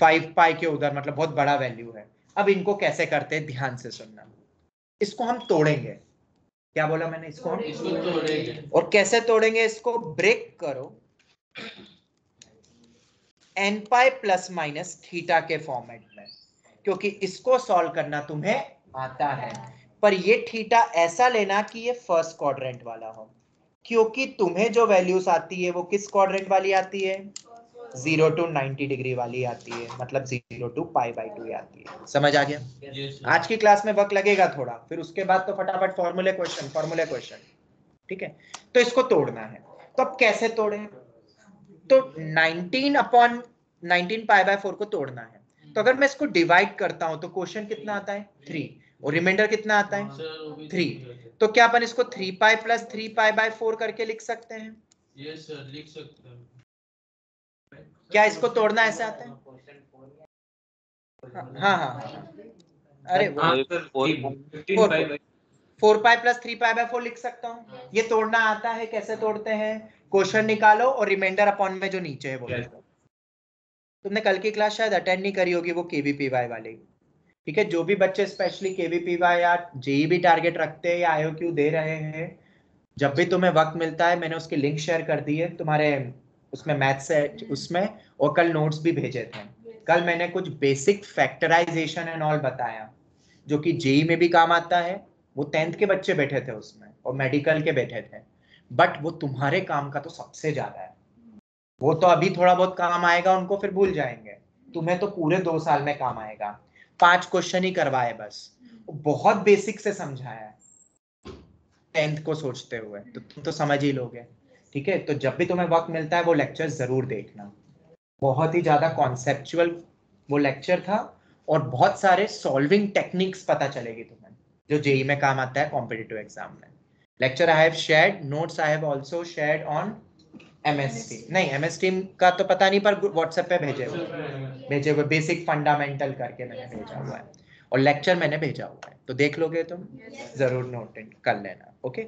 5 पाई के उधर, मतलब बहुत बड़ा वैल्यू है। अब इनको कैसे करते हैं ध्यान से सुनना, इसको हम तोड़ेंगे। क्या बोला मैंने, इसको हम तोड़ेंगे। और कैसे तोड़ेंगे, इसको ब्रेक करो n पाई प्लस माइनस थीटा के फॉर्मेट में, क्योंकि इसको सॉल्व करना तुम्हें आता है। पर ये थीटा ऐसा लेना कि ये फर्स्ट क्वाड्रेंट वाला हो, क्योंकि तुम्हें जो वैल्यूज आती है वो किस क्वाड्रेंट वाली आती है, 0 to 90 डिग्री वाली आती है, मतलब 0 to पाई बाय 2 आती है। समझ आ गया? आज की क्लास में वक्त लगेगा थोड़ा, फिर उसके बाद तो फटाफट फॉर्मूले क्वेश्चन। ठीक है, तो इसको तोड़ना है। तो अब कैसे तोड़ें, तो 19 पाई बाय 4 को तोड़ना है। तो अगर मैं इसको डिवाइड करता हूं तो क्वेश्चन कितना आता है 3, और रिमाइंडर कितना आता है 3। तो क्या अपन इसको 3 पाई प्लस 3 पाई बाय 4 करके लिख सकते हैं? यस सर, लिख सकते हैं। क्या इसको तोड़ना ऐसे आता है? हाँ। अरे हाँ वही sir, 4 4 pi plus 3 pi by 4 लिख सकता हूँ। ये तोड़ना आता है, कैसे तोड़ते हैं, क्वेश्चन निकालो और रिमाइंडर अपॉन में जो नीचे है वो लिख दो। तुमने कल की क्लास शायद अटेंड नहीं करी होगी, वो केवीपीवाई वाली। ठीक है, जो भी बच्चे स्पेशली केवीपीवाई या जेई भी टारगेट रखते हैं या आईओक्यू दे रहे हैं, जब भी तुम्हें वक्त मिलता है, मैंने उसकी लिंक शेयर कर दी है तुम्हारे उसमें मैथ से उसमें, और कल नोट्स भी भेजे थे। कल मैंने कुछ बेसिक फैक्टराइजेशन एंड ऑल बताया जो कि जेई में भी काम आता है। वो 10th के बच्चे बैठे थे उसमें और मेडिकल के बैठे थे, बट वो तुम्हारे काम का तो सबसे ज्यादा है। वो तो अभी थोड़ा बहुत काम आएगा उनको, फिर भूल जाएंगे। तुम्हें तो पूरे 2 साल में काम आएगा। 5 क्वेश्चन ही करवाए बस, बहुत बेसिक से समझाया है 10th को सोचते हुए, तो तुम तो समझ ही लोगे। ठीक है, तो जब भी तुम्हें वक्त मिलता है वो लेक्चर जरूर देखना। बहुत ही ज्यादा कॉन्सेप्चुअल वो लेक्चर था, और बहुत सारे सॉल्विंग टेक्निक्स पता चलेगी तुम्हें जो जेई में काम आता है कॉम्पिटिटिव एग्जाम में। Lecture I have shared, notes I have also shared on MS team. नहीं, एमएस टीम का तो पता नहीं, पर व्हाट्सएप पे भेजे हुए बेसिक फंडामेंटल करके मैंने भेजा हुआ है, और लेक्चर मैंने भेजा हुआ है, तो देख लोगे तुम, जरूर नोट कर लेना। ओके,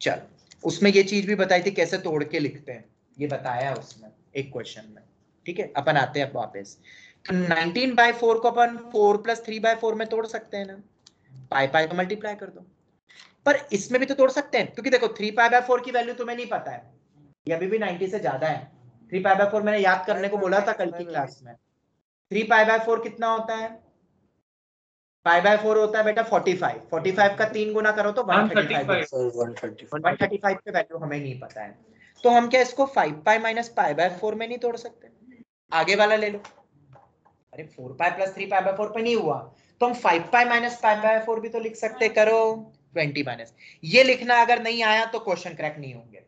चल, उसमें ये चीज भी बताई थी कैसे तोड़ के लिखते हैं, ये बताया उसमें एक क्वेश्चन में। ठीक है, अपन आते हैं अब वापस। तो 19 बाय 4 को अपन 4 प्लस 3 बाय 4 में तोड़ सकते हैं ना, पाई पाई को मल्टीप्लाई कर दो। पर इसमें भी तो तोड़ सकते हैं, क्योंकि देखो 3 पाई बाय 4 की वैल्यू तुम्हें नहीं पता है, ये अभी भी 90 से ज्यादा है। 3 पाई बाय 4 मैंने याद करने को बोला था कल की क्लास में। 3 पाई बाय 4 कितना होता है, पाई बाय 4 होता है बेटा 45। 45 का 3 गुना करो तो 135। सर 135। 135 पे वैल्यू हमें नहीं पता है, तो हम क्या इसको 5 पाई माइनस पाई बाय 4 में नहीं तोड़ सकते? आगे वाला ले लो। अरे 4 पाई प्लस 3 पाई बाय 4 पे नहीं हुआ, तो हम 5 पाई माइनस पाई बाय 4 भी तो लिख सकते। करो 20 माइनस, ये लिखना अगर नहीं आया तो क्वेश्चन क्रैक नहीं होंगे।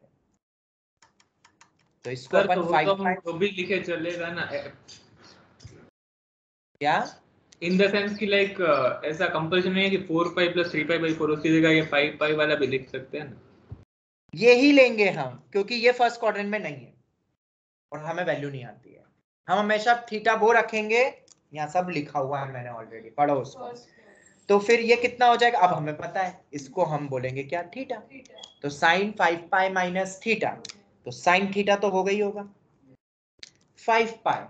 तो इसको सर, अपन तो वो 5 तो हम पाई, जो भी लिखे चलेगा ना, क्या इन द सेंस कि लाइक ऐसा कंपल्सन नहीं है कि 4 पाई प्लस 3 पाई बाई 4, उसकी जगह ये 5 पाई वाला भी लिख सकते हैं ना। ये ही लेंगे हम, क्योंकि ये फर्स्ट क्वाड्रेंट में नहीं है और हमें वैल्यू नहीं आती है। हम हमेशा थीटा वो रखेंगे, यहाँ सब लिखा हुआ है मैंने ऑलरेडी, पढ़ो उसको। तो फिर ये कितना हो जाएगा, अब हमें पता है, इसको हम बोलेंगे क्या, थीटा। तो साइन 5 पाई माइनस थीटा, तो साइन थीटा तो हो गई होगा 5 pi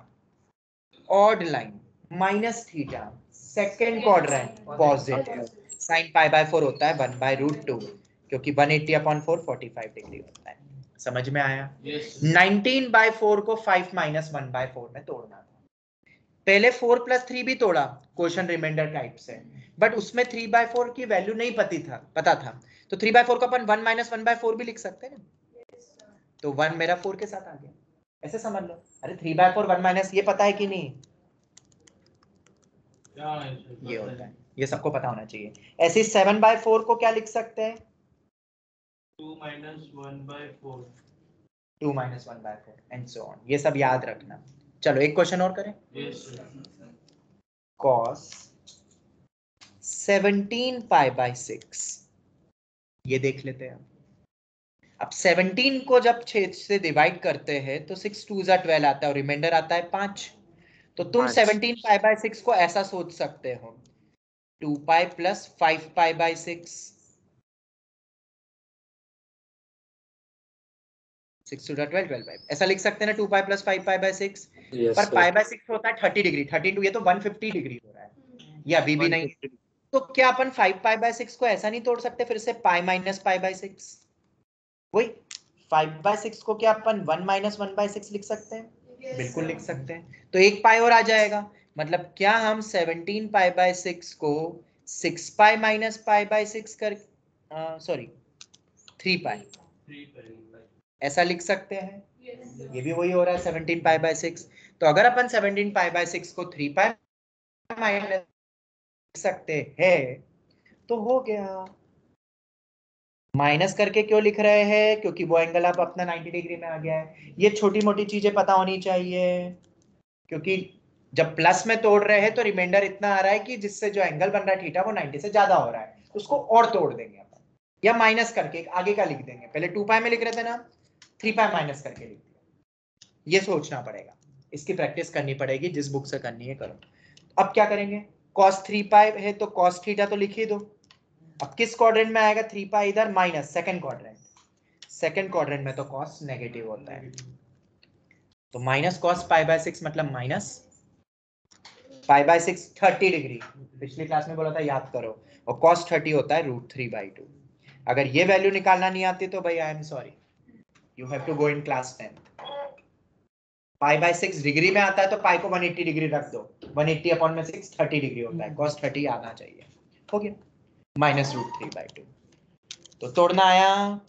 odd line minus theta second quadrant positive, sine pi by 4 होता है 1/√2, क्योंकि 180 अपॉन 4 45 डिग्री होता है। समझ में आया? 19 बाय 4 को 5 माइनस 1/4 में तोड़ना था। पहले 4 प्लस 3 भी तोड़ा क्वेश्चन रिमाइंडर टाइप से, बट उसमें 3/4 की वैल्यू नहीं पता था, तो 3/4 को अपन 1 माइनस 1/4 भी लिख सकते हैं ना, तो 1 मेरा 4 के साथ आ गया, ऐसे समझ लो। अरे 3/4 1 माइनस, ये पता है कि नहीं? ये होता है, ये सबको पता होना चाहिए। ऐसे 7/4 को क्या लिख सकते हैं, 2 minus 1/4 2 minus 1/4 and so on. ये सब याद रखना। चलो एक क्वेश्चन और करें। yes sir cos 17 pi by 6 ये देख लेते हैं। अब 17 को जब 6 से डिवाइड करते हैं तो 6 2 जा 12 आता है और रिमाइंडर आता है 5। तो तुम 17 पाई बाय 6 को ऐसा सोच सकते हो 2 पाई प्लस 5 पाई बाय 6 6 2 12 12 पाई ऐसा लिख सकते हैं ना 2 पाई प्लस 5 पाई बाय 6। पर पाई बाय 6 होता है 30 डिग्री 32 ये तो 150 डिग्री हो रहा है ये अभी भी नहीं। तो क्या अपन 5 पाई बाय 6 को ऐसा नहीं तोड़ सकते फिर से पाई माइनस पाई बाय 6? वही 5 बाय 6 को क्या अपन 1 माइनस 1 बाय 6 लिख सकते हैं? बिल्कुल लिख सकते हैं। तो एक पाई और आ जाएगा। मतलब क्या हम 17 पाई बाय 6 को 6 पाई माइनस पाई बाय 6 कर सॉरी 3 पाई ऐसा लिख सकते हैं? ये भी वही हो रहा है 17 पाई बाय 6। तो अगर अपन 17 पाई बाय 6 को 3 पाई माइनस लिख सकते हैं तो हो गया। माइनस करके क्यों लिख रहे हैं? क्योंकि वो एंगल अब अपना 90 डिग्री में आ गया है। ये छोटी मोटी चीजें पता होनी चाहिए क्योंकि जब प्लस में तोड़ रहे हैं तो रिमाइंडर इतना आ रहा है कि जिससे जो एंगल बन रहा है थीटा वो 90 से ज्यादा हो रहा है, उसको और तोड़ देंगे अपन या माइनस करके आगे का लिख देंगे। पहले 2 पाई में लिख रहे थे ना, 3 पाई माइनस करके लिख दिया। ये सोचना पड़ेगा, इसकी प्रैक्टिस करनी पड़ेगी, जिस बुक से करनी है करो। अब क्या करेंगे? cos 3 पाई है तो cos थीटा तो लिख ही दो। अब किस क्वाड्रेंट में आएगा 3 पाई? इधर minus second quadrant. Second quadrant में तो cos नेगेटिव होता है तो माइनस cos पाई बाय 6 मतलब माइनस पाई बाय 6 30 डिग्री। पिछली क्लास में बोला था याद करो। और cos 30 होता है √3/2। अगर ये वैल्यू निकालना नहीं आती तो भाई I am sorry, you have to go in class 10। Pi by 6 degree में आता है तो पाई को 180 डिग्री रख दो। 180 अपॉन में 6 30 डिग्री होता है। cos 30 आना चाहिए। हो गया माइनस √3/2। तो तोड़ना आया?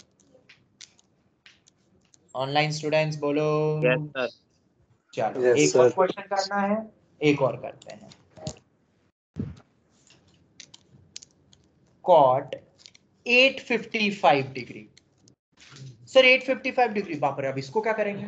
ऑनलाइन स्टूडेंट्स बोलो यस सर। चलो Yes, एक और sir. क्वेश्चन करना है, एक और करते हैं। cot 855 degree. सर 855 डिग्री, बाप रे, अब इसको क्या करेंगे?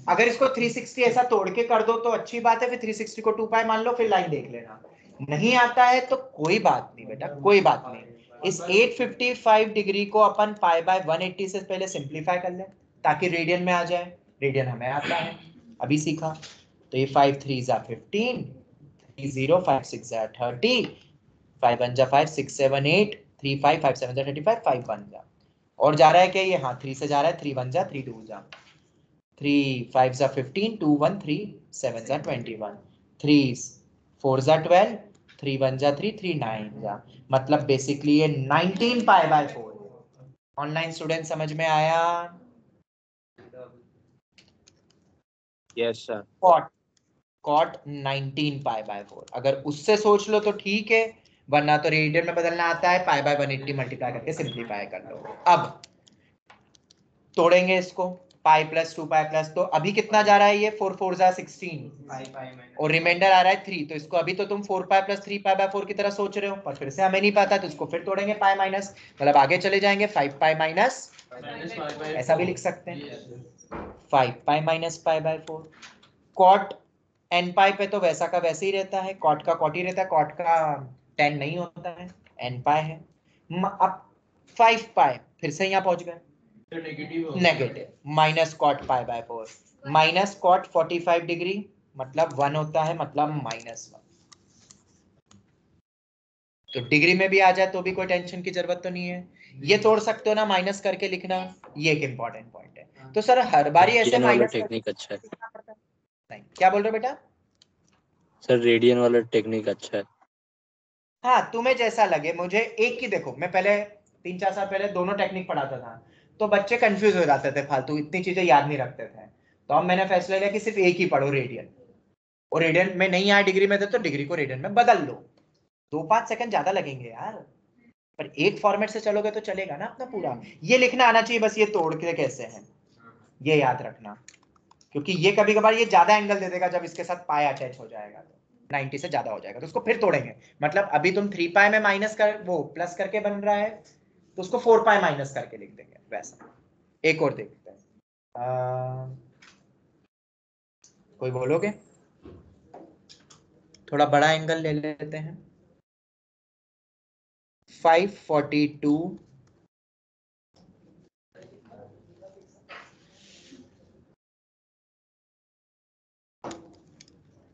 अगर इसको 360 ऐसा तोड़ के कर दो तो अच्छी बात है, फिर 360 को 2 पाई मान लो, फिर लाइन देख लेना। नहीं आता है तो कोई बात नहीं बेटा, कोई बात नहीं। इस 855 डिग्री को अपन पाई बाय 180 से पहले सिंप्लीफाई कर लें ताकि रेडियन में आ जाए। रेडियन हमें आता है, अभी सीखा। तो ये 5 3 जा 15, 3 0 5 6 जा 30, 5 1 जा 5 6 7 8, 3 5 5 7 जा 35, 5 1 जा और जा रहा है क्या ये? हाँ 3 से जा रहा है, 3 1 जा 3 2 जा 3 5 जा 15, 2 1 3 7 जा 21, 3 4 जा 12, 3 1 जा 3 3 9 जा। मतलब बेसिकली ये 19 पाई बाय 4। ऑनलाइन स्टूडेंट समझ में आया? Yes sir. cot 19 pi by 4। अगर उससे सोच लो तो ठीक है, वरना तो रेडियन में बदलना आता है, पाई बाय 180 मल्टीप्लाई करके सिंप्लीफाई कर लो। अब तोड़ेंगे इसको, पाई प्लस 2 पाई प्लस, तो अभी कितना जा रहा है ये? 4 4 जा 16 और रिमाइंडर आ रहा है 3। तो इसको अभी तो तुम 4 पाई प्लस 3 पाई बाय 4 की तरह सोच रहे हो, पर फिर से हमें नहीं पता तो इसको फिर तोड़ेंगे पाई माइनस, मतलब आगे चले जाएंगे 5 पाई माइनस, ऐसा भी लिख सकते हैं 5 pi minus pi by 4। cot n पाई पे तो वैसा का वैसे ही रहता है, cot का cot ही रहता है, cot का tan नहीं होता है, n पाई है। अब 5 पाई फिर से यहाँ पहुंच गए negative, minus cot pi by 4, minus cot 45 degree मतलब 1 होता है, मतलब -1। तो डिग्री में भी आ जाए तो भी कोई टेंशन की जरूरत तो नहीं है। ये तोड़ सकते हो ना माइनस करके लिखना, ये एक इंपॉर्टेंट पॉइंट है। तो सर हर बारी ऐसे रेडियन वाला माइनस टेक्निक अच्छा है। नहीं, क्या बोल रहे हो बेटा? सर रेडियन वाला टेक्निक अच्छा है। हाँ तुम्हें जैसा लगे। मुझे एक ही देखो, मैं पहले 3 4 साल पहले दोनों टेक्निक पढ़ाता था तो बच्चे कंफ्यूज हो जाते थे, फालतू इतनी चीजें याद नहीं रखते थे। तो अब मैंने फैसला लिया कि सिर्फ एक ही पढ़ो रेडियन, और रेडियन में नहीं आया डिग्री में तो डिग्री को रेडियन में बदल लो। 2-5 सेकंड ज्यादा लगेंगे यार, पर एक फॉर्मेट से चलोगे तो चलेगा ना अपना पूरा। ये लिखना आना चाहिए बस, ये तोड़ के कैसे है ये याद रखना, क्योंकि ये कभी कभार ये ज्यादा एंगल दे देगा जब इसके साथ पाई अटैच हो जाएगा तो 90 से ज्यादा हो जाएगा तो उसको फिर तोड़ेंगे। मतलब अभी तुम 3 पाई में माइनस कर वो प्लस करके बन रहा है, तो उसको 4 पाई माइनस करके लिख देंगे वैसा। एक और देखते हैं, कोई बोलोगे? थोड़ा बड़ा एंगल ले लेते हैं। 542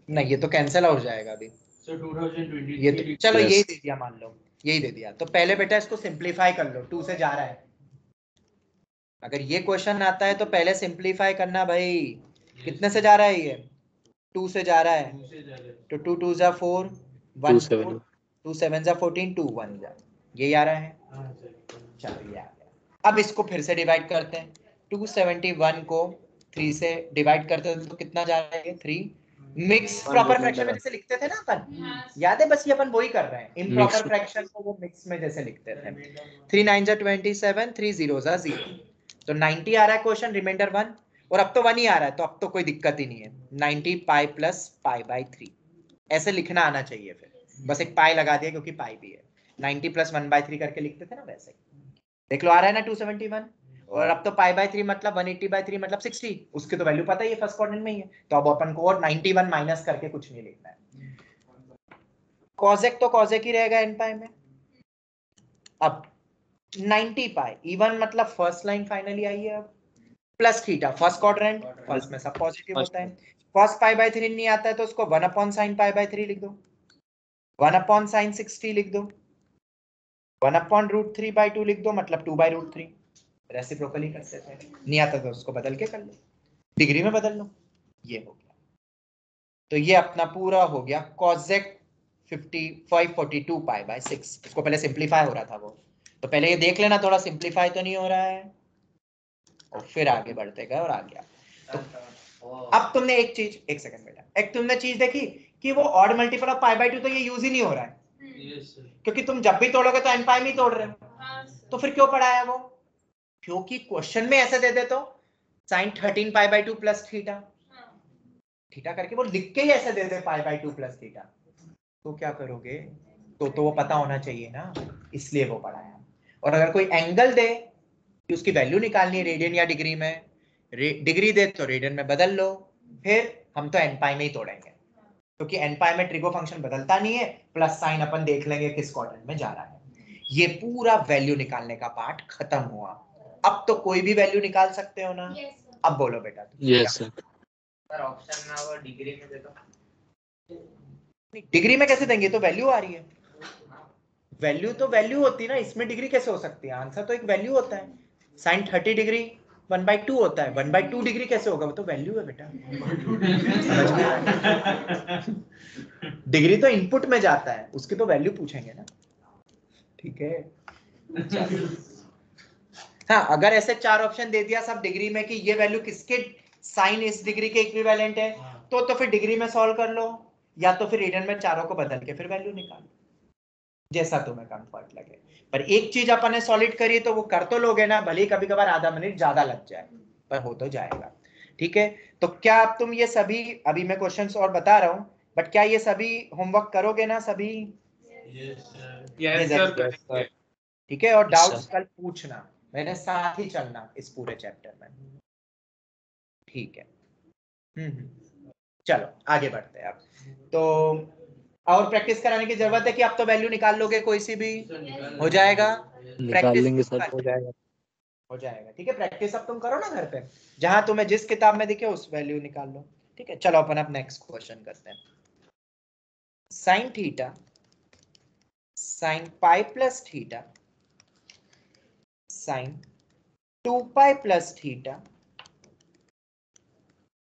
नहीं, ये तो कैंसिल हो जाएगा अभी। So 2023 ये तो चलो Yes. यही दे दिया, मान लो यही दे दिया। तो पहले बेटा इसको सिंप्लीफाई कर लो, 2 से जा रहा है। अगर ये क्वेश्चन आता है तो पहले सिंप्लीफाई करना भाई। कितने से जा रहा है ये? 2 से जा रहा है। तो 2 2 जा 4, 1 2 7 4, 2 7 जा 14, 2 1 जा, यही आ रहा है। हाँ, चलो ये आ गया। अब इसको फिर से डिवाइड करते हैं। 271 को 3 से डिवाइड करते हैं तो कितना जा रहा है? 3। मिक्स प्रॉपर फ्रैक्शन में जैसे लिखते थे ना अपन, याद है? बस ये अपन वही कर रहे हैं, इम्प्रॉपर Mix. फ्रैक्शन को वो मिक्स में जैसे लिखते थे। 3 9 जा 27, 3 0 जा 0, तो 90 आ रहा है क्वेश्चन, रिमाइंडर 1। और अब तो 1 ही आ रहा है, तो अब तो कोई दिक्कत ही नहीं है। 90 पाई प्लस पाई बाई 3 ऐसे लिखना आना चाहिए। फिर बस एक पाई लगा दिया क्योंकि पाई भी है। 90 प्लस 1 बाई 3 करके लिखते थे ना, वैसे देख लो आ रहा है ना 271। और अब तो पाई बाई 3 मतलब 180 बाई 3 मतलब 60, उसकी तो वैल्यू पता ही है, फर्स्ट क्वाड्रेंट में ही है। तो अब अपन को और 91 माइनस करके कुछ नहीं लिखना है। कॉसेक तो कॉसेक ही रहेगा एन पाई में। अब 90 पाई इवन मतलब फर्स्ट लाइन फाइनली आई है। अब plus theta first quadrant, first में सब पॉजिटिव होता है। कॉस पाई बाई 3 नहीं आता है तो उसको 1 अपॉन साइन पाई बाई 3 लिख दो, 1 अपॉन साइन 60 लिख दो, 1 अपॉन रूट 3 बाई 2 लिख दो, मतलब 2 बाई रूट 3। रेसिप्रोकली कर सकते हैं, नहीं आता तो उसको बदल के कर लो, डिग्री में बदल लो। ये हो गया। तो ये अपना पूरा हो गया कॉसेक 542 पाई बाय 6। इसको पहले सिंप्लीफाई हो रहा था वो, तो पहले ये देख लेना थोड़ा सिंप्लीफाई तो नहीं हो रहा है, और फिर आगे बढ़ते गए और आ गया। तो अब तुमने एक चीज, एक सेकंड बेटा, एक तुमने चीज देखी कि वो odd multiple of pi by 2 तो ये यूज ही नहीं हो रहा है, क्योंकि तुम जब भी तोड़ोगे तो एन पाई में ही तोड़ रहे हो। तो फिर क्यों पढ़ाया वो? क्योंकि क्वेश्चन में ऐसे दे दे तो sine 13 pi by 2 plus theta, theta करके वो लिख के ही ऐसे दे दे पाई बाई 2 प्लस थीटा, तो क्या करोगे? तो वो पता होना चाहिए ना, इसलिए वो पढ़ाया। और अगर कोई एंगल दे कि उसकी वैल्यू निकालनी है रेडियन या डिग्री में, डिग्री दे तो रेडियन में बदल लो, फिर हम तो एन पाई में ही तोड़ेंगे, क्योंकि एन पाई में ट्रिगो फंक्शन बदलता नहीं है, प्लस साइन अपन देख लेंगे किस क्वाड्रेंट में जा रहा है। ये पूरा वैल्यू निकालने का पार्ट खत्म हुआ। अब तो कोई भी वैल्यू निकाल सकते हो ना? अब बोलो बेटा तुम। Yes sir. सर ऑप्शन में वो डिग्री में दे दो। डिग्री में कैसे देंगे? तो वैल्यू आ रही है। वैल्यू तो वैल्यू होती है ना, इसमें डिग्री कैसे हो सकती है? आंसर तो एक वैल्यू होता है। साइन 30 डिग्री 1/2 होता है, 1/2 डिग्री कैसे होगा? वो तो वैल्यू है बेटा, समझ में आया? डिग्री तो इनपुट में जाता है, उसकी तो वैल्यू पूछेंगे ना, ठीक है? हाँ, अगर ऐसे 4 ऑप्शन दे दिया सब डिग्री में कि ये वैल्यू किसके साइन इस डिग्री के इक्विवेलेंट है, तो फिर डिग्री में सॉल्व कर लो, या तो फिर रेडियन में चारों को बदल के फिर वैल्यू निकालो, जैसा तुम्हें कंफर्ट लगे। पर एक चीज अपन ने सॉलिड करी तो वो कर तो लोगे ना, भले ही कभी कभार आधा मिनट ज्यादा लग जाए, पर हो तो जाएगा। ठीक है, तो क्या अब तुम ये सभी, अभी मैं क्वेश्चंस और बता रहा हूँ, बट क्या ये सभी होमवर्क करोगे ना सभी? यस सर करेंगे। ठीक है, और Yes, डाउट्स sir. कल पूछना, मेरे साथ ही चलना इस पूरे चैप्टर में, ठीक है? चलो आगे बढ़ते हैं अब। तो और प्रैक्टिस कराने की जरूरत है कि आप तो वैल्यू निकाल लोगे कोई सी भी, हो जाएगा? निकाल प्रैक्टिस लेंगे सर, हो जाएगा। हो जाएगा, ठीक है? प्रैक्टिस अब तुम करो ना घर पे, जहां तुम्हें जिस किताब में दिखे उस वैल्यू निकाल लो, ठीक है? चलो अपन अब नेक्स्ट क्वेश्चन करते हैं। Sine theta sine pi plus theta sine 2 pi plus theta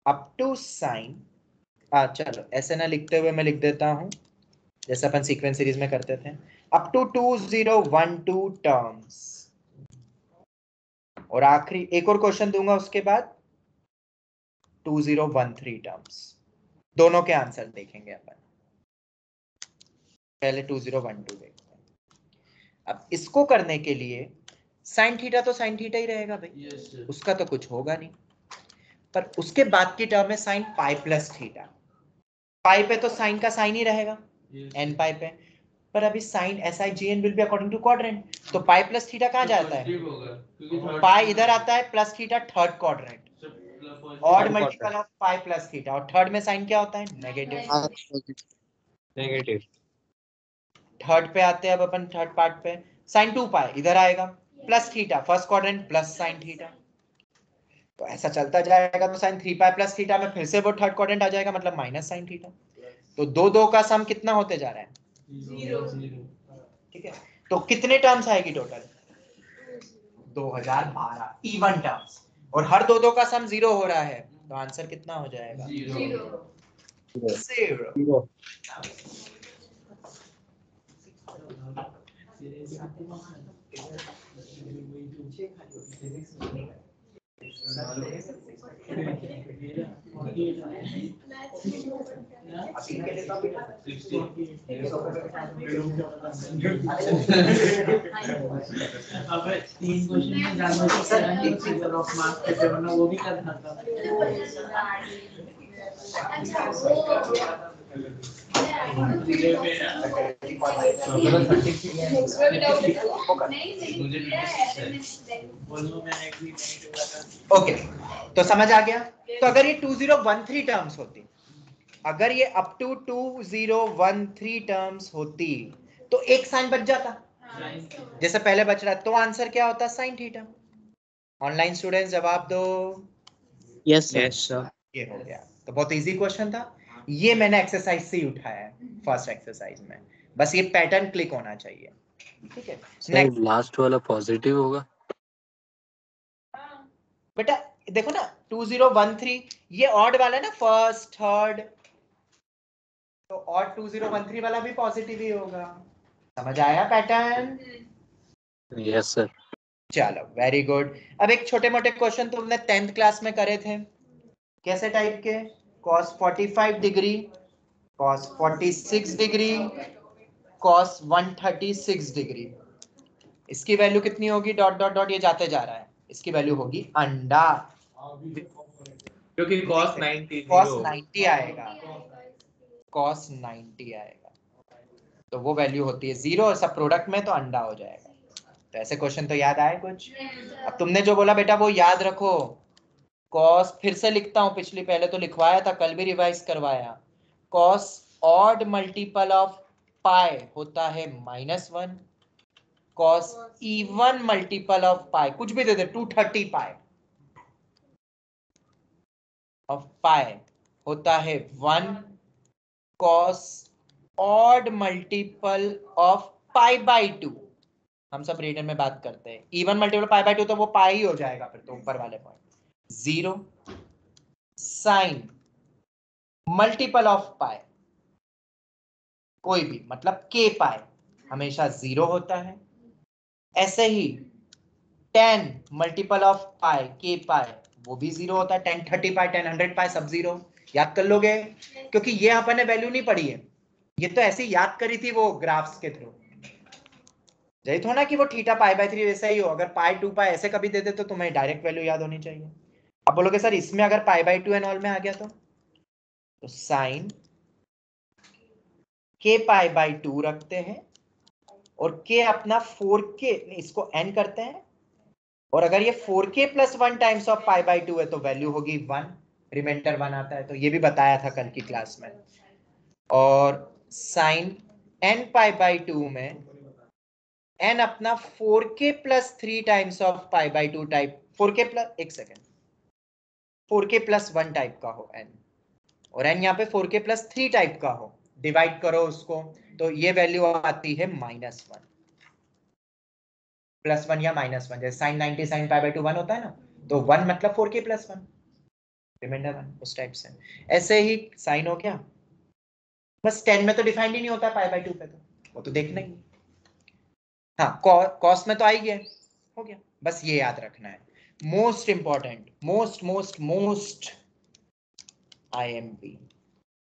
up to sine, चलो ऐसे ना लिखते हुए मैं लिख देता हूं जैसे अपन सीक्वेंस सीरीज में करते थे, अप टू 2012 टर्म्स, और आखिरी एक और क्वेश्चन दूंगा उसके बाद 2013 टर्म्स। दोनों के आंसर देखेंगे अपन, पहले 2012 देखते हैं। अब इसको करने के लिए साइन थीटा तो साइन थीटा ही रहेगा भाई, उसका तो कुछ होगा नहीं, पर उसके बाद की टर्म है साइन पाई प्लस थीटा। पाई पे तो साइन का साइन ही रहेगा, एन पाई पे, पर अभी sign SIGN will be according to quadrant, तो पाई प्लस थीटा कहाँ जाता है? पॉजिटिव होगा क्योंकि पाई इधर आता है, plus theta third quadrant, odd multiple of pi plus theta, और थर्ड में साइन क्या होता है? नेगेटिव। नेगेटिव। थर्ड पे आते हैं अब अपन, थर्ड पार्ट पे, साइन 2 पाई इधर आएगा, plus theta first quadrant plus sine theta, तो ऐसा चलता जाएगा। तो साइन 3 पाई प्लस थीटा में फिर से वो थर्ड क्वाड्रेंट आ जाएगा, मतलब माइनस साइन थीटा। तो दो दो का सम कितना होते जा रहा है? 0 ठीक है, तो कितने टर्म्स आएगी टोटल? 2012 इवन टर्म्स, और हर दो दो का सम 0 हो रहा है, तो आंसर कितना हो जाएगा? 0। अबे 3 क्वेश्चन में जानना सर एक फिगर ऑफ मार्क्स कैसे बनना वो भी करना था। ओके, तो समझ आ गया। तो अगर ये 2013 टर्म्स होती, अगर ये अप टू 2013 टर्म्स होती, तो एक साइन बच जाता जैसे पहले बच रहा, तो आंसर क्या होता? Sine theta. ऑनलाइन स्टूडेंट्स जवाब दो। Yes sir. ये हो गया, तो बहुत इजी क्वेश्चन था, ये मैंने एक्सरसाइज से ही उठाया है, फर्स्ट एक्सरसाइज में, बस ये पैटर्न क्लिक होना चाहिए। ठीक है, सर लास्ट वाला पॉजिटिव होगा? बेटा देखो ना 2013, ये ऑड वाला है ना, फर्स्ट थर्ड, तो ऑड 2013 वाला भी पॉजिटिव ही होगा। समझ आया पैटर्न? Yes sir. चलो वेरी गुड। अब एक छोटे मोटे क्वेश्चन तुमने 10th क्लास में करे थे, कैसे टाइप के? cos 45 degree, cos 46 degree, cos 136 degree, इसकी वैल्यू कितनी होगी? डॉट डॉट डॉट ये जाते जा रहा है, इसकी वैल्यू होगी अंडा, क्योंकि cos 90 cos 0 90 आएगा, cos 90 आएगा, तो वो वैल्यू होती है 0, और सब प्रोडक्ट में तो अंडा हो जाएगा। तो ऐसे क्वेश्चन तो याद आए कुछ? अब तुमने जो बोला बेटा वो याद रखो, cos फिर से लिखता हूं, पिछली पहले तो लिखवाया था, कल भी रिवाइज करवाया, cos ऑड मल्टीपल ऑफ पाई होता है -1, cos इवन मल्टीपल ऑफ पाई कुछ भी दे दे, 230 पाई ऑफ पाई होता है 1, cos odd multiple of pi by 2, हम सब रीडर में बात करते हैं, इवन मल्टीपल पाई बाई 2 तो वो पाई ही हो जाएगा फिर तो ऊपर वाले पॉइंट, 0 साइन मल्टीपल ऑफ पाई कोई भी, मतलब k पाई हमेशा 0 होता है, ऐसे ही tan multiple of pi k पाई वो भी 0 होता है, 10 30 पाई 10 100 पाई सब 0, याद कर लोगे, क्योंकि ये अपन ने वैल्यू नहीं पढ़ी है, ये तो ऐसे ही याद करी थी वो ग्राफ्स के थ्रू, यही तो ना कि वो थीटा पाई बाई 3 वैसा ही हो, अगर पाई 2 पाई ऐसे कभी दे दे तो तुम्हें डायरेक्ट वैल्यू याद होनी चाहिए। अब बोलोगे सर इसमें अगर पाई बाई 2 एंड ऑल में आ गया तो साइन k पाई बाई 2 रखते हैं, और k अपना 4k, इसको n करते हैं, और अगर ये 4k plus 1 times of pi by 2 है तो वैल्यू होगी 1, रिमाइंडर 1 आता है, तो ये भी बताया था कल की क्लास में। और साइन n पाई बाई 2 में n अपना 4k plus 3 times of pi by 2 type, 4k plus, एक सेकेंड, 4k प्लस 1 टाइप का हो n, और n यहाँ पे 4k प्लस 3 टाइप का हो, डिवाइड करो उसको, तो ये वैल्यू आती है -1, +1 या -1, जैसे साइन 90 साइन पाई बाई 2 1 होता है ना, तो 1 मतलब 4k प्लस 1, रिमाइंडर 1, उस टाइप से। ऐसे ही साइन हो गया, बस 10 में तो डिफाइंड ही नहीं होता पाई बाई 2 पे, तो वो तो देखना ही, हाँ कॉस में तो आ ही गया, हो गया, बस ये याद रखना है, most important, most most most IMP।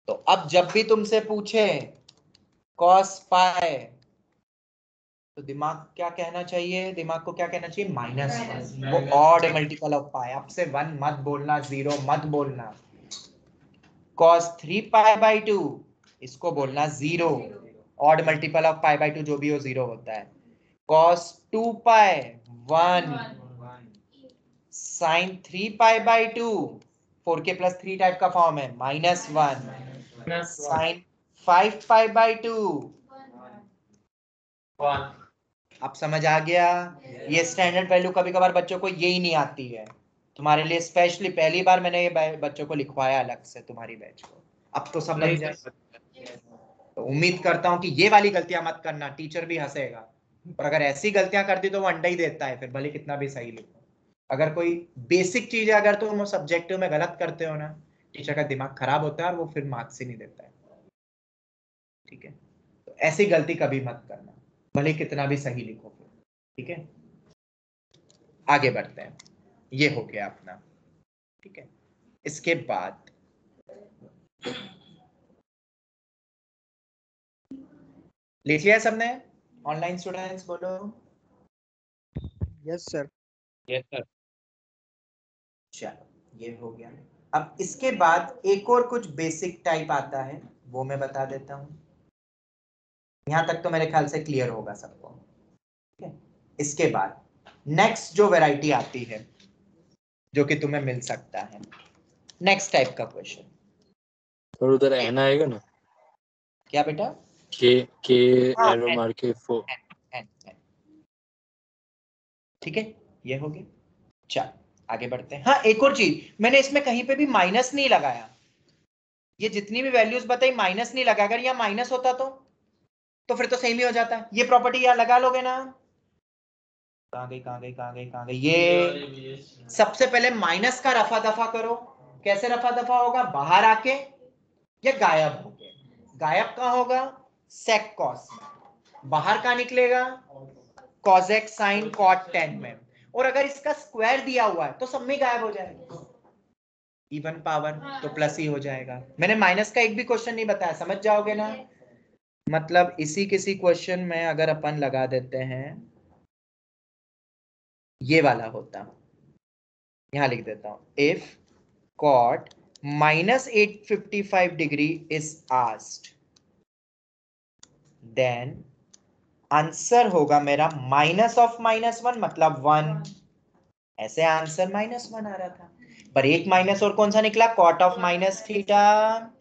तो अब जब भी तुमसे पूछे कॉस पाई, तो दिमाग क्या कहना चाहिए, दिमाग को क्या कहना चाहिए? -1, वो ऑड मल्टीपल ऑफ पाई, अब से 1 मत बोलना, 0 मत बोलना, cos 3 पाई बाई 2 इसको बोलना 0, odd multiple of pi by 2 जो भी हो 0 होता है। cos 2 pi 1, sin 3 pi by 2 4k plus 3 type का फॉर्म है -1, sin 5 पाई बाय 2 अब समझ आ गया। ये स्टैंडर्ड वैल्यू कभी कभार बच्चों को यही नहीं आती है, तुम्हारे लिए स्पेशली पहली बार मैंने ये बच्चों को लिखवाया अलग से तुम्हारी बैच को, अब तो सब बन जाए। तो उम्मीद करता हूँ कि ये वाली गलतियां मत करना, टीचर भी हंसेगा, और अगर ऐसी गलतियां कर दी तो वो अंडा ही देता है फिर, भले कितना भी सही लिखो। अगर कोई बेसिक चीज है अगर तुम सब्जेक्टिव में गलत करते हो ना, टीचर का दिमाग खराब होता है और वो फिर मार्क्स ही नहीं देता है। ठीक है, तो ऐसी गलती कभी मत करना, भले कितना भी सही लिखो फिर। ठीक है, आगे बढ़ते हैं। ये हो गया अपना। ठीक है, इसके बाद लिख लिया सबने? ऑनलाइन स्टूडेंट्स बोलो। Yes sir. चलो ये हो गया। अब इसके बाद एक और कुछ बेसिक टाइप आता है, वो मैं बता देता हूं। यहां तक तो मेरे ख्याल से क्लियर होगा सबको। ठीक है, इसके बाद नेक्स्ट जो वैरायटी आती है जो कि तुम्हें मिल सकता है, नेक्स्ट टाइप का क्वेश्चन। और उधर एन आएगा ना? क्या बेटा? के हाँ, एरो मार के 4। N. ठीक है, ये हो गया। चल आगे बढ़ते हैं। हाँ, एक और चीज, मैंने इसमें कहीं पे भी माइनस नहीं लगाया, ये जितनी भी वैल्यूज बताई माइनस नहीं लगा। अगर यहाँ माइनस होता तो फिर तो सेम ही हो जाता है। ये प्रॉपर्टी यहाँ लगा लोगे ना, कहाँ गई कहाँ गई कहाँ गई कहाँ गई, ये सबसे पहले माइनस का रफा दफा करो। कैसे रफा दफा होगा? बाहर आके या गायब होके। गायब कहाँ होगा? सेक कॉस में। बाहर कहाँ निकलेगा? कॉसेक साइन कॉट टेन में। और अगर इसका स्क्वायर दिया हुआ है तो सब में गायब हो जाएगा। इवन पावर तो प्लस ही हो जाएगा। मैंने माइनस का एक भी क्वेश्चन नहीं बताया, समझ जाओगे ना। मतलब इसी किसी क्वेश्चन में अगर अपन लगा देते हैं, ये वाला होता, यहां लिख देता हूं, if cot -855 degree is asked, then answer होगा मेरा माइनस ऑफ -1 मतलब 1। ऐसे आंसर -1 आ रहा था, पर एक माइनस और कौन सा निकला? Cot of minus theta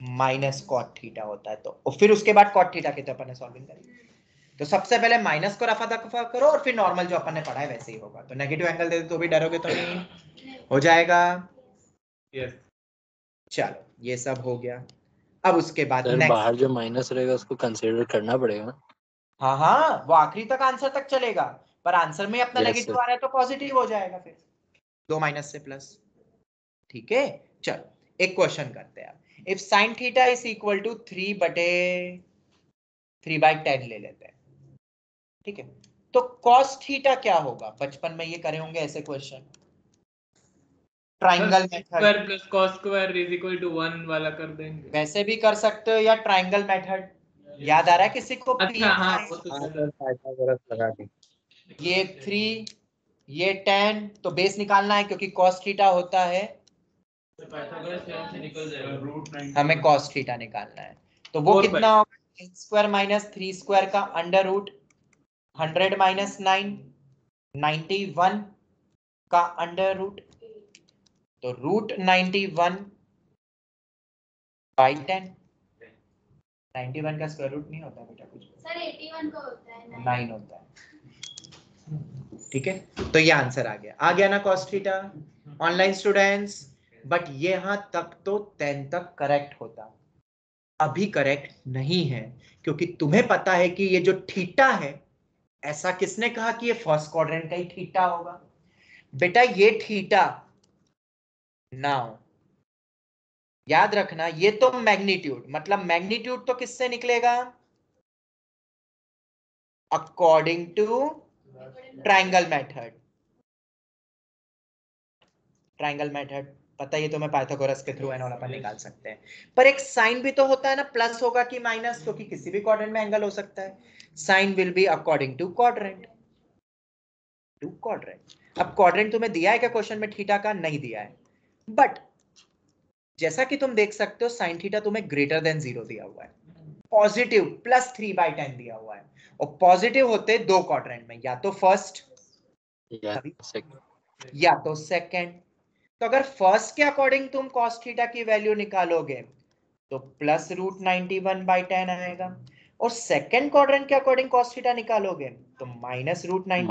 minus cot theta होता है। तो और फिर उसके बाद कॉट थीटा की तो अपन ने सॉल्विंग करी। तो सबसे पहले माइनस को रफा दफा करो और फिर नॉर्मल जो अपन ने पढ़ा है वैसे ही होगा। तो नेगेटिव एंगल दे दे तो भी डरोगे तो नहीं, हो जाएगा। यस। चलो ये सब हो गया। अब उसके बाद सर नेक्स्ट, बाहर जो माइनस रहेगा उसको कंसीडर करना पड़ेगा। हाँ हाँ, वो आखिरी तक आंसर तक चलेगा, पर आंसर में अपना यस नेगेटिव सर। आ रहा है तो पॉजिटिव हो जाएगा फिर, दो माइनस से प्लस। ठीक है, चलो एक क्वेश्चन करते हैं। If sine theta is equal to 3/10 ले लेते हैं। ठीक है, तो कॉस थीटा क्या होगा? बचपन में ये करे होंगे ऐसे question, triangle method. Square plus cos square is equal to 1 वाला कर देंगे। वैसे भी कर सकते हो या ट्राइंगल मेथड। याद आ रहा है किसी को? अच्छा हाँ, वो तो पाइथागोरस लगा के। ये 3 ये 10, तो बेस निकालना है क्योंकि कॉस थीटा होता है, हमें कॉस थीटा निकालना है। तो वो 4 कितना होगा? स्क्वायर माइनस 3 स्क्वायर का अंडर रूट 100 माइनस 9 91 का अंडर रूट, तो रूट 91 बाई 10। 91 का स्क्वायर रूट नहीं होता बेटा कुछ, सर 81 का होता है 9 होता है। ठीक है, तो ये आंसर आ गया ना cos theta. Online students, but ये यहां तक तो 10 तक करेक्ट होता, अभी करेक्ट नहीं है, क्योंकि तुम्हें पता है कि ये जो थीटा है, ऐसा किसने कहा कि ये फर्स्ट क्वाड्रेंट का ही थीटा होगा? बेटा ये थीटा, नाउ याद रखना, ये तो मैग्नीट्यूड, मतलब मैग्नीट्यूड तो किससे निकलेगा? According to triangle method. Triangle method पता ही है तुम्हें, पाइथागोरस के थ्रू एंड ऑल अपन निकाल सकते हैं। पर एक साइन भी तो होता है ना, प्लस होगा कि माइनस, क्योंकि किसी भी क्वाड्रेंट में एंगल हो सकता है। Sine will be according to quadrant, to quadrant. अब क्वाड्रेंट तुम्हें दिया है क्या क्वेश्चन में थीटा का? नहीं दिया है, बट जैसा कि तुम देख सकते हो साइन थीटा तुम्हें ग्रेटर देन 0 दिया हुआ है, पॉजिटिव +3/10 दिया हुआ है, और पॉजिटिव होते दो क्वाड्रेंट में, या तो फर्स्ट या तो सेकंड। तो अगर फर्स्ट के अकॉर्डिंग तुम cos थीटा की वैल्यू निकालोगे तो +√91/10 आएगा, और सेकंड क्वाड्रेंट के अकॉर्डिंग cos थीटा निकालोगे तो -√91।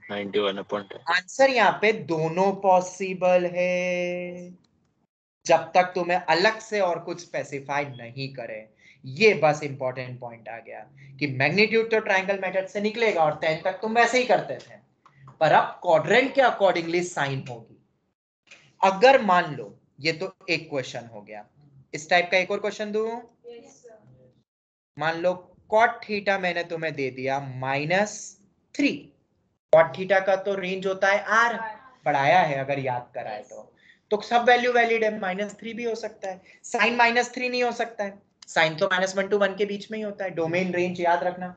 -√91/10। आंसर यहाँ पे दोनों पॉसिबल है, जब तक तुम्हें अलग से और कुछ स्पेसिफाई नहीं करे। ये बस इंपॉर्टेंट पॉइंट आ गया कि मैग्नीट्यूड तो ट्रायंगल मेथड से निकलेगा और 10 तक तुम वैसे ही करते थे, पर अब क्वाड्रेंट के अकॉर्डिंगली साइन होगी। अगर मान लो, ये तो एक क्वेश्चन हो गया, इस टाइप का एक और क्वेश्चन दूं। मान लो cot थीटा मैंने तुम्हें दे दिया -3। cot थीटा का तो रेंज होता है r, पढ़ाया है अगर याद कराए तो सब वैल्यू वैलिड है, -3 भी हो सकता है, साइन -3 नहीं हो सकता है, साइन तो -1 to 1 के बीच में ही होता है, डोमेन रेंज याद रखना।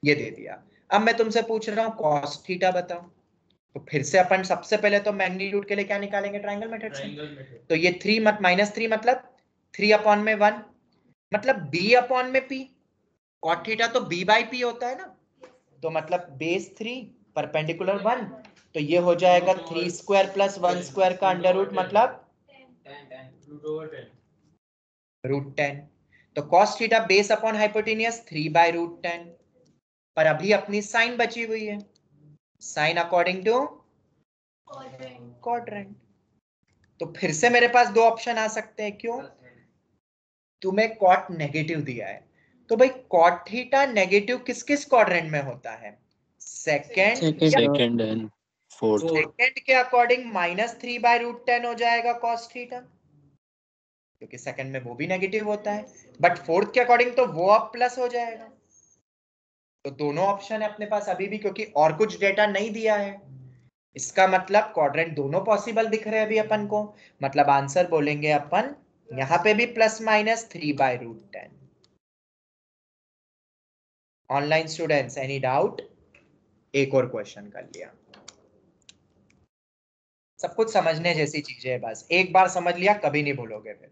ये दे दिया। अब मैं तुमसे पूछ रहा हूँ cos थीटा बताओ, तो फिर से अपन सबसे पहले तो मैग्नीट्यूड के लिए क्या निकालेंगे, ट्रायंगल मेथड से। तो ये -3 मतलब 3/1, मतलब b/p। cot थीटा तो b/p होता है ना, तो मतलब बेस 3 परपेंडिकुलर 1, तो ये हो जाएगा 3² + 1² का अंडर रूट, मतलब √10। तो cos theta base upon hypotenuse 3/√10, पर अभी अपनी साइन बची हुई है, साइन अकॉर्डिंग टू क्वाड्रेंट। तो फिर से मेरे पास दो ऑप्शन आ सकते हैं, क्यों? तुम्हें cot नेगेटिव दिया है, तो भाई cot थीटा नेगेटिव किस किस क्वाड्रेंट में होता है, सेकंड एंड फोर्थ। सेकंड के अकॉर्डिंग -3/√10 हो जाएगा cos थीटा, क्योंकि सेकंड में वो भी नेगेटिव होता है, बट फोर्थ के अकॉर्डिंग तो वो अब प्लस हो जाएगा। तो दोनों ऑप्शन है अपने पास अभी भी, क्योंकि और कुछ डेटा नहीं दिया है। इसका मतलब क्वाड्रेंट दोनों पॉसिबल दिख रहे हैं अभी अपन को, मतलब आंसर बोलेंगे अपन यहां पे भी ±3/√10। Online students any doubt? एक और क्वेश्चन कर लिया, सब कुछ समझने जैसी चीजें है, बस एक बार समझ लिया कभी नहीं भूलोगे, फिर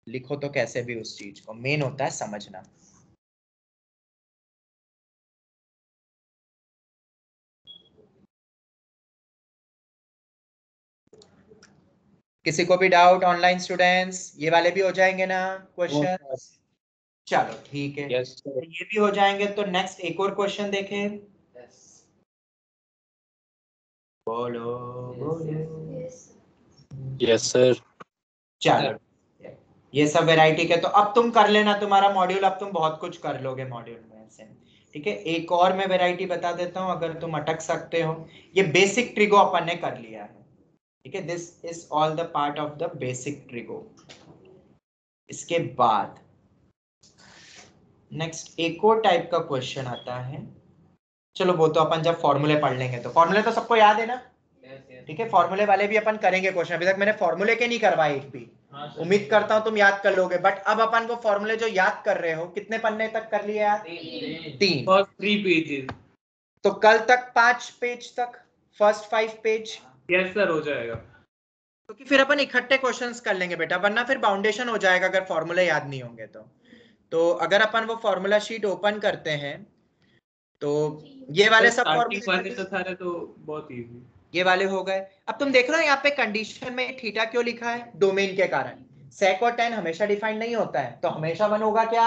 लिखो तो कैसे भी उस चीज को, मेन होता है समझना। किसी को भी डाउट ऑनलाइन स्टूडेंट्स? ये वाले भी हो जाएंगे ना क्वेश्चन? चलो ठीक है, तो ये भी हो जाएंगे, तो नेक्स्ट एक और क्वेश्चन देखें। बोलो बोलो। Yes sir. चलो ये सब वैरायटी के, तो अब तुम कर लेना तुम्हारा मॉड्यूल, अब तुम बहुत कुछ कर लोगे मॉड्यूल में से, ठीक है। एक और मैं वैरायटी बता देता हूं अगर तुम अटक सकते हो। ये बेसिक ट्रिगो अपन ने कर लिया है, ठीक है, this is all the part of the basic trigo. इसके बाद नेक्स्ट एक और टाइप का क्वेश्चन आता है, चलो वो तो अपन जब फॉर्मूले पढ़ लेंगे, तो फॉर्मूले तो सबको याद है ना, ठीक है, फॉर्मूले वाले भी अपन करेंगे क्वेश्चन। अभी तक मैंने फॉर्मूले के नहीं करवाए एक भी, उम्मीद करता हूं तुम याद कर लोगे, बट अब अपन वो फॉर्मूले जो याद कर रहे हो कितने पन्ने तक कर लिए यार? 3 फर्स्ट 3 पेजेस। तो कल तक 5 पेज तक, फर्स्ट 5 पेज। यस सर, हो जाएगा। क्योंकि फिर अपन इकट्ठे क्वेश्चंस कर लेंगे बेटा, वरना फिर बाउंडेशन हो जाएगा अगर फॉर्मूले याद नहीं होंगे तो अगर अपन वो फॉर्मूला शीट ओपन करते हैं तो ये वाले सब स्टार्टिंग वाले फॉर्मूले तो सारे तो बहुत इजी। ये वाले हो गए। अब तुम देख रहे हो यहाँ पे कंडीशन में थीटा क्यों लिखा है? डोमेन के कारण। sec और tan हमेशा डिफाइंड नहीं होता है, तो हमेशा 1 होगा क्या?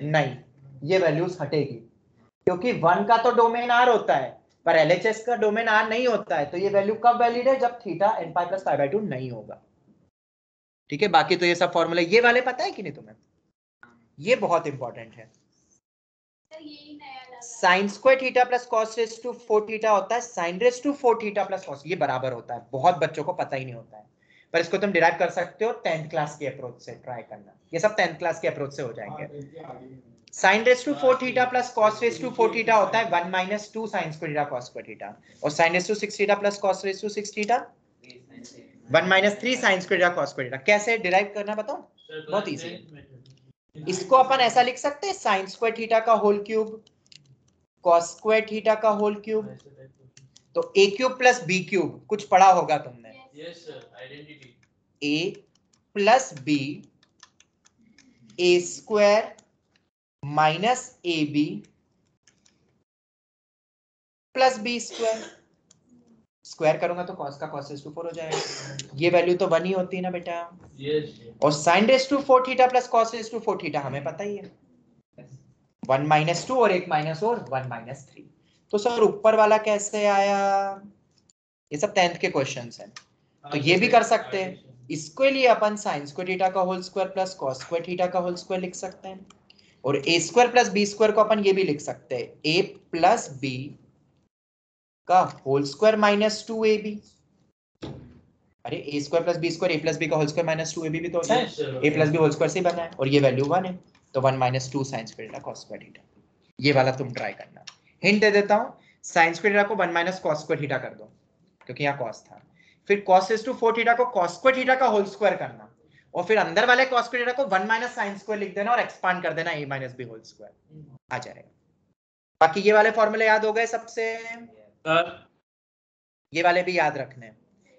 नहीं, ये वैल्यूज हटेगी, क्योंकि 1 का तो डोमेन r होता है, पर LHS का डोमेन r नहीं होता है, तो ये वैल्यू कब वैलिड है? जब थीटा nπ + π/2 नहीं होगा, ठीक है। बाकी तो ये सब फॉर्मूले ये वाले पता है कि नहीं तुम्हें? ये बहुत इंपॉर्टेंट है। sin square theta plus cos raise to 4 theta होता है sin raise to 4 theta plus cos, ये बराबर होता है, बहुत बच्चों को पता ही नहीं होता है, पर इसको तुम डिराइव कर सकते हो 10th क्लास के अप्रोच से, ट्राई करना, ये सब 10th क्लास के अप्रोच से हो जाएंगे। sin raise to 4 theta plus cos raise to 4 theta होता है 1 - 2 sin square theta cos square theta, और sin raise to 6 theta plus cos raise to 6 theta 1 - 3 sin square theta cos square theta. कैसे डिराइव करना बताओ? बहुत इजी है। इसको अपन ऐसा लिख सकते हैं sin स्क्वायर थीटा का whole cube cos square theta का होल क्यूब, तो a³ + b³ कुछ पढ़ा होगा तुमने। Yes sir, identity. a plus b a square minus a b plus b square. Square करूंगा तो cos का cos रेज़ टू 4 हो जाएगा। ये वैल्यू तो 1 ही होती है ना बेटा। और sin raise to 4 theta plus cos raise to 4 theta हमें पता ही है, 1 माइनस 2 और एक माइनस और 1 माइनस 3। तो सर ऊपर वाला कैसे आया? ये सब 10th के क्वेश्चंस हैं, तो ये भी कर सकते हैं। इसके लिए अपन sin स्क्वायर थीटा का whole square plus cos square theta का होल स्क्वायर लिख सकते हैं। और a square plus b square को अपन ये भी लिख सकते हैं, a प्लस b का होल स्क्वायर माइनस 2ab। अरे a square plus b square a plus b का होल स्क्वायर माइनस 2ab भी तो होता है, a plus b whole square से बना है और ये वैल्यू 1 है, तो 1 minus 2 sin square theta cos square theta. ये वाला तुम ट्राई करना। हिंट दे देता हूं, sin स्क्वायर थीटा को 1 माइनस cos स्क्वायर थीटा कर दो क्योंकि यहाँ cos था, फिर cos रेज़ टू 4 थीटा को cos स्क्वायर थीटा का होल स्क्वायर करना और फिर अंदर वाले cos स्क्वायर थीटा को 1 माइनस sin स्क्वायर लिख देना और एक्सपांड कर देना a minus b whole square, आ जाएगा। बाकी ये वाले फॉर्मूले याद हो गए सबसे? ये वाले भी याद रखने हैं।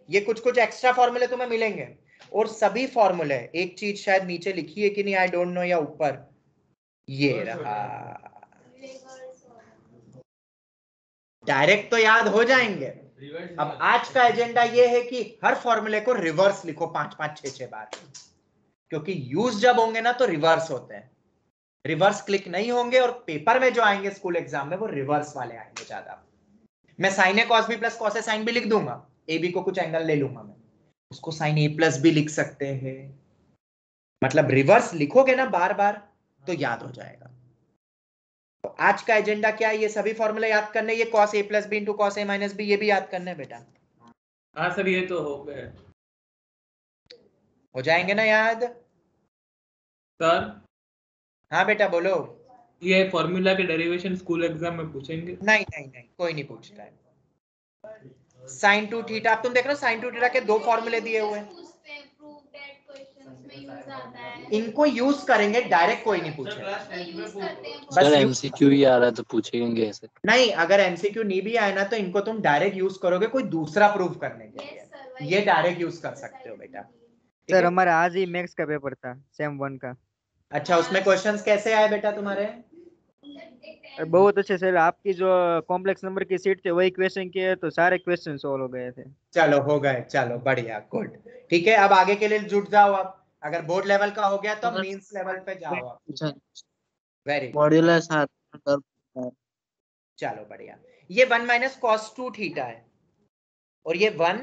ये कुछ कुछ एक्स्ट्रा फॉर्मूले तुम्हें मिलेंगे और सभी फॉर्मूले, एक चीज शायद नीचे लिखी है कि नहीं आई डोंट नो, या ऊपर ये रहा, डायरेक्ट तो याद हो जाएंगे। अब आज का एजेंडा ये है कि हर फॉर्मूले को रिवर्स लिखो 5-5 6-6 बार, क्योंकि यूज जब होंगे ना तो रिवर्स होते हैं, रिवर्स क्लिक नहीं होंगे और पेपर में जो आएंगे स्कूल एग्जाम में वो रिवर्स वाले आएंगे ज्यादा। मैं sign A cos B plus cos A sine B लिख दूंगा, ए बी को कुछ एंगल ले लूंगा मैं, उसको साइन ए प्लस बी लिख सकते हैं। मतलब रिवर्स लिखोगे ना बार बार तो याद हो जाएगा। तो आज का एजेंडा क्या है? ये सभी फॉर्मूले याद करने, ये cos A plus B into cos A minus B ये भी याद करने है बेटा। हाँ सर ये तो हो गए, हो जाएंगे ना याद सर? हाँ बेटा बोलो। ये फॉर्मूला के डेरिवेशन स्कूल एग्जाम में पूछेंगे? नहीं नहीं नहीं, कोई नहीं पूछता है। साइन टू थीटा, अब तुम देख रहे हो साइन टू थीटा के दो फॉर्मूले दिए हुए हैं, इनको यूज करेंगे, डायरेक्ट कोई नहीं पूछेगा। सर एमसीक्यू ही आ रहा है तो पूछेंगे ऐसे। नहीं, अगर एमसीक्यू नहीं भी आए ना तो इनको तुम डायरेक्ट यूज करोगे कोई दूसरा प्रूफ करने के लिए, ये डायरेक्ट यूज कर सकते हो बेटा। सर हमारा आज ही मैथ्स का पेपर था सेम 1 का। अच्छा, उसमें क्वेश्चंस कैसे आए बेटा तुम्हारे? बहुत अच्छे सर, आपकी जो कॉम्प्लेक्स नंबर की सीट थे वही क्वेश्चन किए तो सारे क्वेश्चन सॉल्व हो गए थे। चलो हो गए, चलो बढ़िया, गुड। ठीक है, अब आगे के लिए जुट जाओ। अब अगर बोर्ड लेवल का हो गया तो मींस लेवल पे जाओ अब। वेरी गुड, मॉड्यूलर साथ चलो बढ़िया। ये 1 माइनस कॉस टू थीटा है और ये 1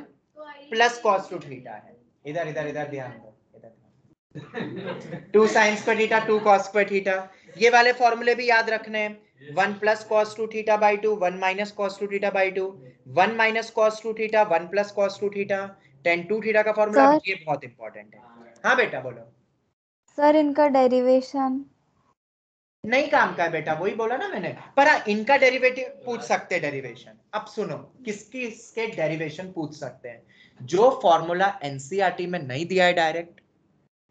प्लस कॉस टू थीटा है। इधर इधर इधर ध्यान दो, इधर 2 sine square theta 2 cos square theta. ये वाले फॉर्मूले भी याद रखने हैं, 1 plus cos two theta by 2, 1 minus cos two theta by 2, 1 minus cos two theta, 1 plus cos two theta, tan 2 theta का फॉर्मूला, ये बहुत इंपॉर्टेंट है। हाँ बेटा बोलो। सर इनका डेरिवेशन नहीं काम का है बेटा, वही बोला ना मैंने, पर इनका डेरिवेटिव पूछ सकते हैं डेरिवेशन। अब सुनो, किसकी इसके डेरिवेशन पूछ सकते हैं? जो फॉर्मूला एनसीईआरटी में नहीं दिया है डायरेक्ट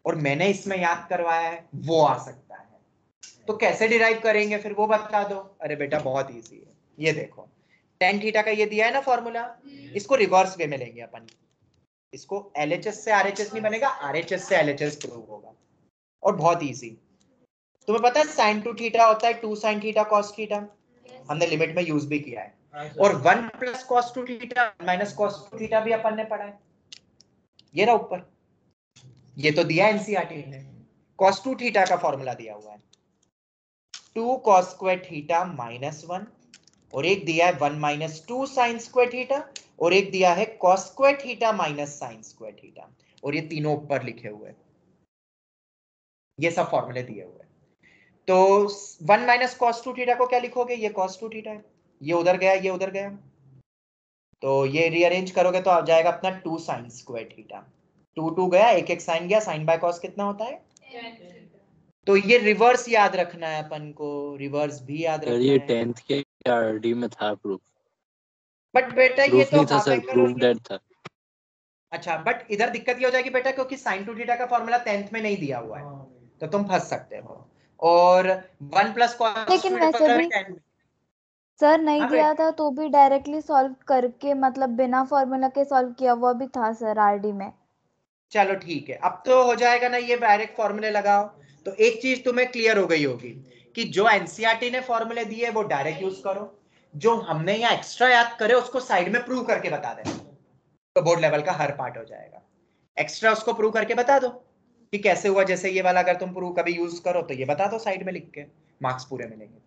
और मैंने इसमें याद करवाया है वो आ सकता है। तो कैसे डिराइव करेंगे फिर वो बता दो। अरे बेटा बहुत इजी है, ये देखो tan थीटा का ये दिया है ना फॉर्मूला, इसको रिवर्स वे में लेंगे अपन। इसको LHS से RHS नहीं बनेगा, RHS से LHS प्रूव होगा और बहुत इजी। तुम्हें पता है साइन टू थीटा होता है 2 साइन थीटा कॉस थीटा, हमने लिमिट में यूज भी किया है। और 1 plus cos two theta minus cos two theta भी अपन ने पढ़ा है। ये रहा ऊपर, ये तो दिया एनसीईआरटी ने, कॉस टू थीटा का फॉर्मूला दिया हुआ है 2 कॉस स्क्वायर थीटा माइनस 1, और एक दिया है 1 माइनस 2 साइन स्क्वायर थीटा, और एक दिया है cos square theta minus sine square theta, और ये तीनों ऊपर लिखे हुए हैं। ये सब फॉर्मूले दिए हुए हैं। तो 1 माइनस कॉस टू थीटा को क्या लिखोगे? ये कॉस टू थीटा है, ये उधर गया, ये उधर गया, तो ये रीअरेंज करोगे तो आ जाएगा अपना 2 साइन स्क्वायर थीटा। 2 2 गया, एक एक साइन गया, साइन बाय कॉस कितना होता है? तो ये रिवर्स याद रखना है अपन को, रिवर्स भी याद रखना है। ये 10th के आरडी में था प्रूफ, बट बेटा ये तो नहीं था सर, प्रूफ डेट था। अच्छा, बट इधर दिक्कत ये हो जाएगी बेटा क्योंकि साइन टू थीटा का फॉर्मूला 10th में नहीं दिया हुआ है, तो तुम फंस सकते हो। और 1 प्लस कॉस लेकिन वैसे भी सर नहीं दिया था तो भी डायरेक्टली सॉल्व करके, मतलब बिना फॉर्मूला के सॉल्व किया हुआ भी था सर आरडी में। चलो ठीक है, अब तो हो जाएगा ना, ये डायरेक्ट फॉर्मूले लगाओ। तो एक चीज तुम्हें क्लियर हो गई होगी कि जो एनसीईआरटी ने फॉर्मूले दिए वो डायरेक्ट यूज करो, जो हमने यहाँ एक्स्ट्रा याद करे उसको साइड में प्रूव करके बता देना, तो बोर्ड लेवल का हर पार्ट हो जाएगा। एक्स्ट्रा उसको प्रूव करके बता दो कि कैसे हुआ, जैसे ये वाला अगर तुम प्रूव कभी यूज करो तो ये बता दो साइड में लिख के, मार्क्स पूरे मिलेंगे।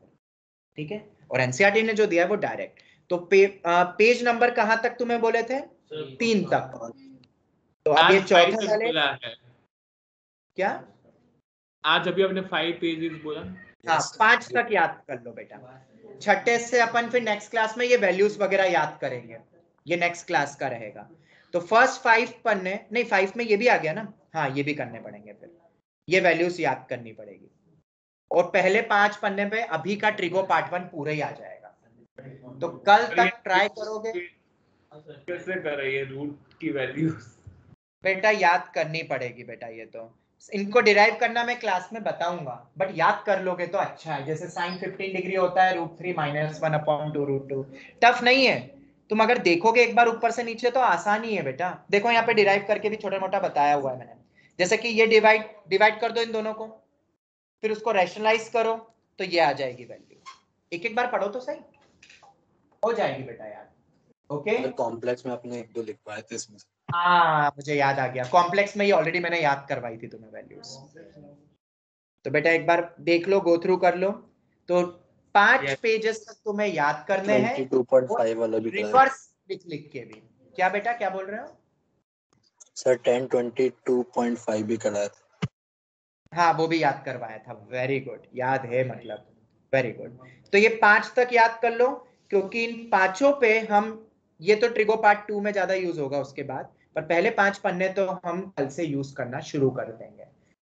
ठीक है, और एनसीईआरटी ने जो दिया है वो डायरेक्ट। तो पेज नंबर कहां तक तुम्हें बोले थे? 3 तक। तो अब ये आज 5 चौथा तक वाले बोला है। क्या? आज अभी आपने 5 पेजेस बोला। हाँ, 5 तक याद कर लो बेटा। छठे से अपन फिर नेक्स्ट क्लास में ये वैल्यूज वगैरह याद करेंगे, ये नेक्स्ट क्लास का रहेगा। तो फर्स्ट 5 पढ़ने, नहीं 5 में ये भी आ गया ना, हाँ ये भी करने पड़ेंगे, फिर ये वैल्यूज याद करनी पड़ेगी। और पहले 5 पन्ने पे अभी का ट्रिगो पार्ट 1 पूरा ही आ जाएगा। तो कल तक ट्राई करोगे? कैसे कर रही है रूट की वैल्यूज? बेटा याद करनी पड़ेगी बेटा, ये तो इनको डिराइव करना मैं क्लास में बताऊंगा, बट याद कर लोगे तो अच्छा है। जैसे साइन 15 डिग्री होता है √3 - 1/2 √2, टफ नहीं है। तुम अगर देखोगे एक बार ऊपर से नीचे तो आसान ही है बेटा। देखो यहाँ पे डिराइव करके भी छोटा मोटा बताया हुआ है मैंने। जैसे कि ये डिवाइड कर दो इन दोनों को, फिर उसको रैशनलाइज करो तो ये आ जाएगी वैल्यू। एक एक बार पढ़ो तो सही, हो जाएगी बेटा याद। ओके, कॉम्प्लेक्स में आपने 1-2 लिखवाए थे इसमें। हाँ मुझे याद आ गया, कॉम्प्लेक्स में ये ऑलरेडी मैंने याद करवाई थी तुम्हें वैल्यूज। तो बेटा एक बार देख लो, गो थ्रू कर लो। तो 5 पेजेस तक तुम्हें याद करने हैं, 22.5 वाला भी करा रिवर्स लिख के भी। क्या बेटा क्या बोल रहे हो? सर? 1022.5 भी कराया था। हाँ वो भी याद करवाया था, वेरी गुड, याद है मतलब, वेरी गुड। तो ये 5 तक याद कर लो, क्योंकि इन पांचों पे हम, ये तो ट्रिगो पार्ट 2 में ज्यादा यूज होगा उसके बाद, पर पहले 5 पन्ने तो हम कल से यूज करना शुरू कर देंगे।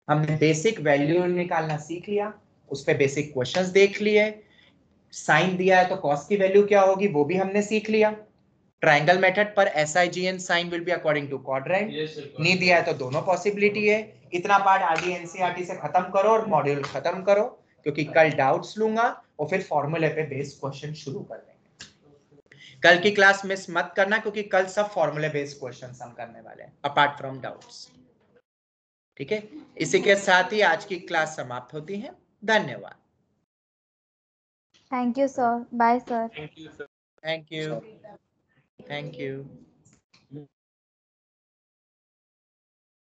हमने बेसिक वैल्यू निकालना सीख लिया, उस पे बेसिक क्वेश्चंस देख लिए, साइन दिया है तो कॉस की वैल्यू क्या होगी वो भी हमने सीख लिया। ट्रायंगल मेथड पर SIGN sign will be according to quadrant, नहीं दिया है तो दोनों पॉसिबिलिटी है। इतना पार्ट आगे एनसीईआरटी से खत्म करो और मॉड्यूल खत्म करो, क्योंकि कल डाउट्स लूंगा और फिर फॉर्मूले पे बेस्ड क्वेश्चन शुरू कर देंगे। कल की क्लास मिस मत करना, क्योंकि कल सब फॉर्मूले बेस्ड क्वेश्चंस हम करने वाले हैं अपार्ट फ्रॉम डाउट्स। ठीक है, इसी के साथ ही आज की क्लास समाप्त होती है। धन्यवाद। Thank you sir, bye sir. Thank you sir. Thank you, thank you.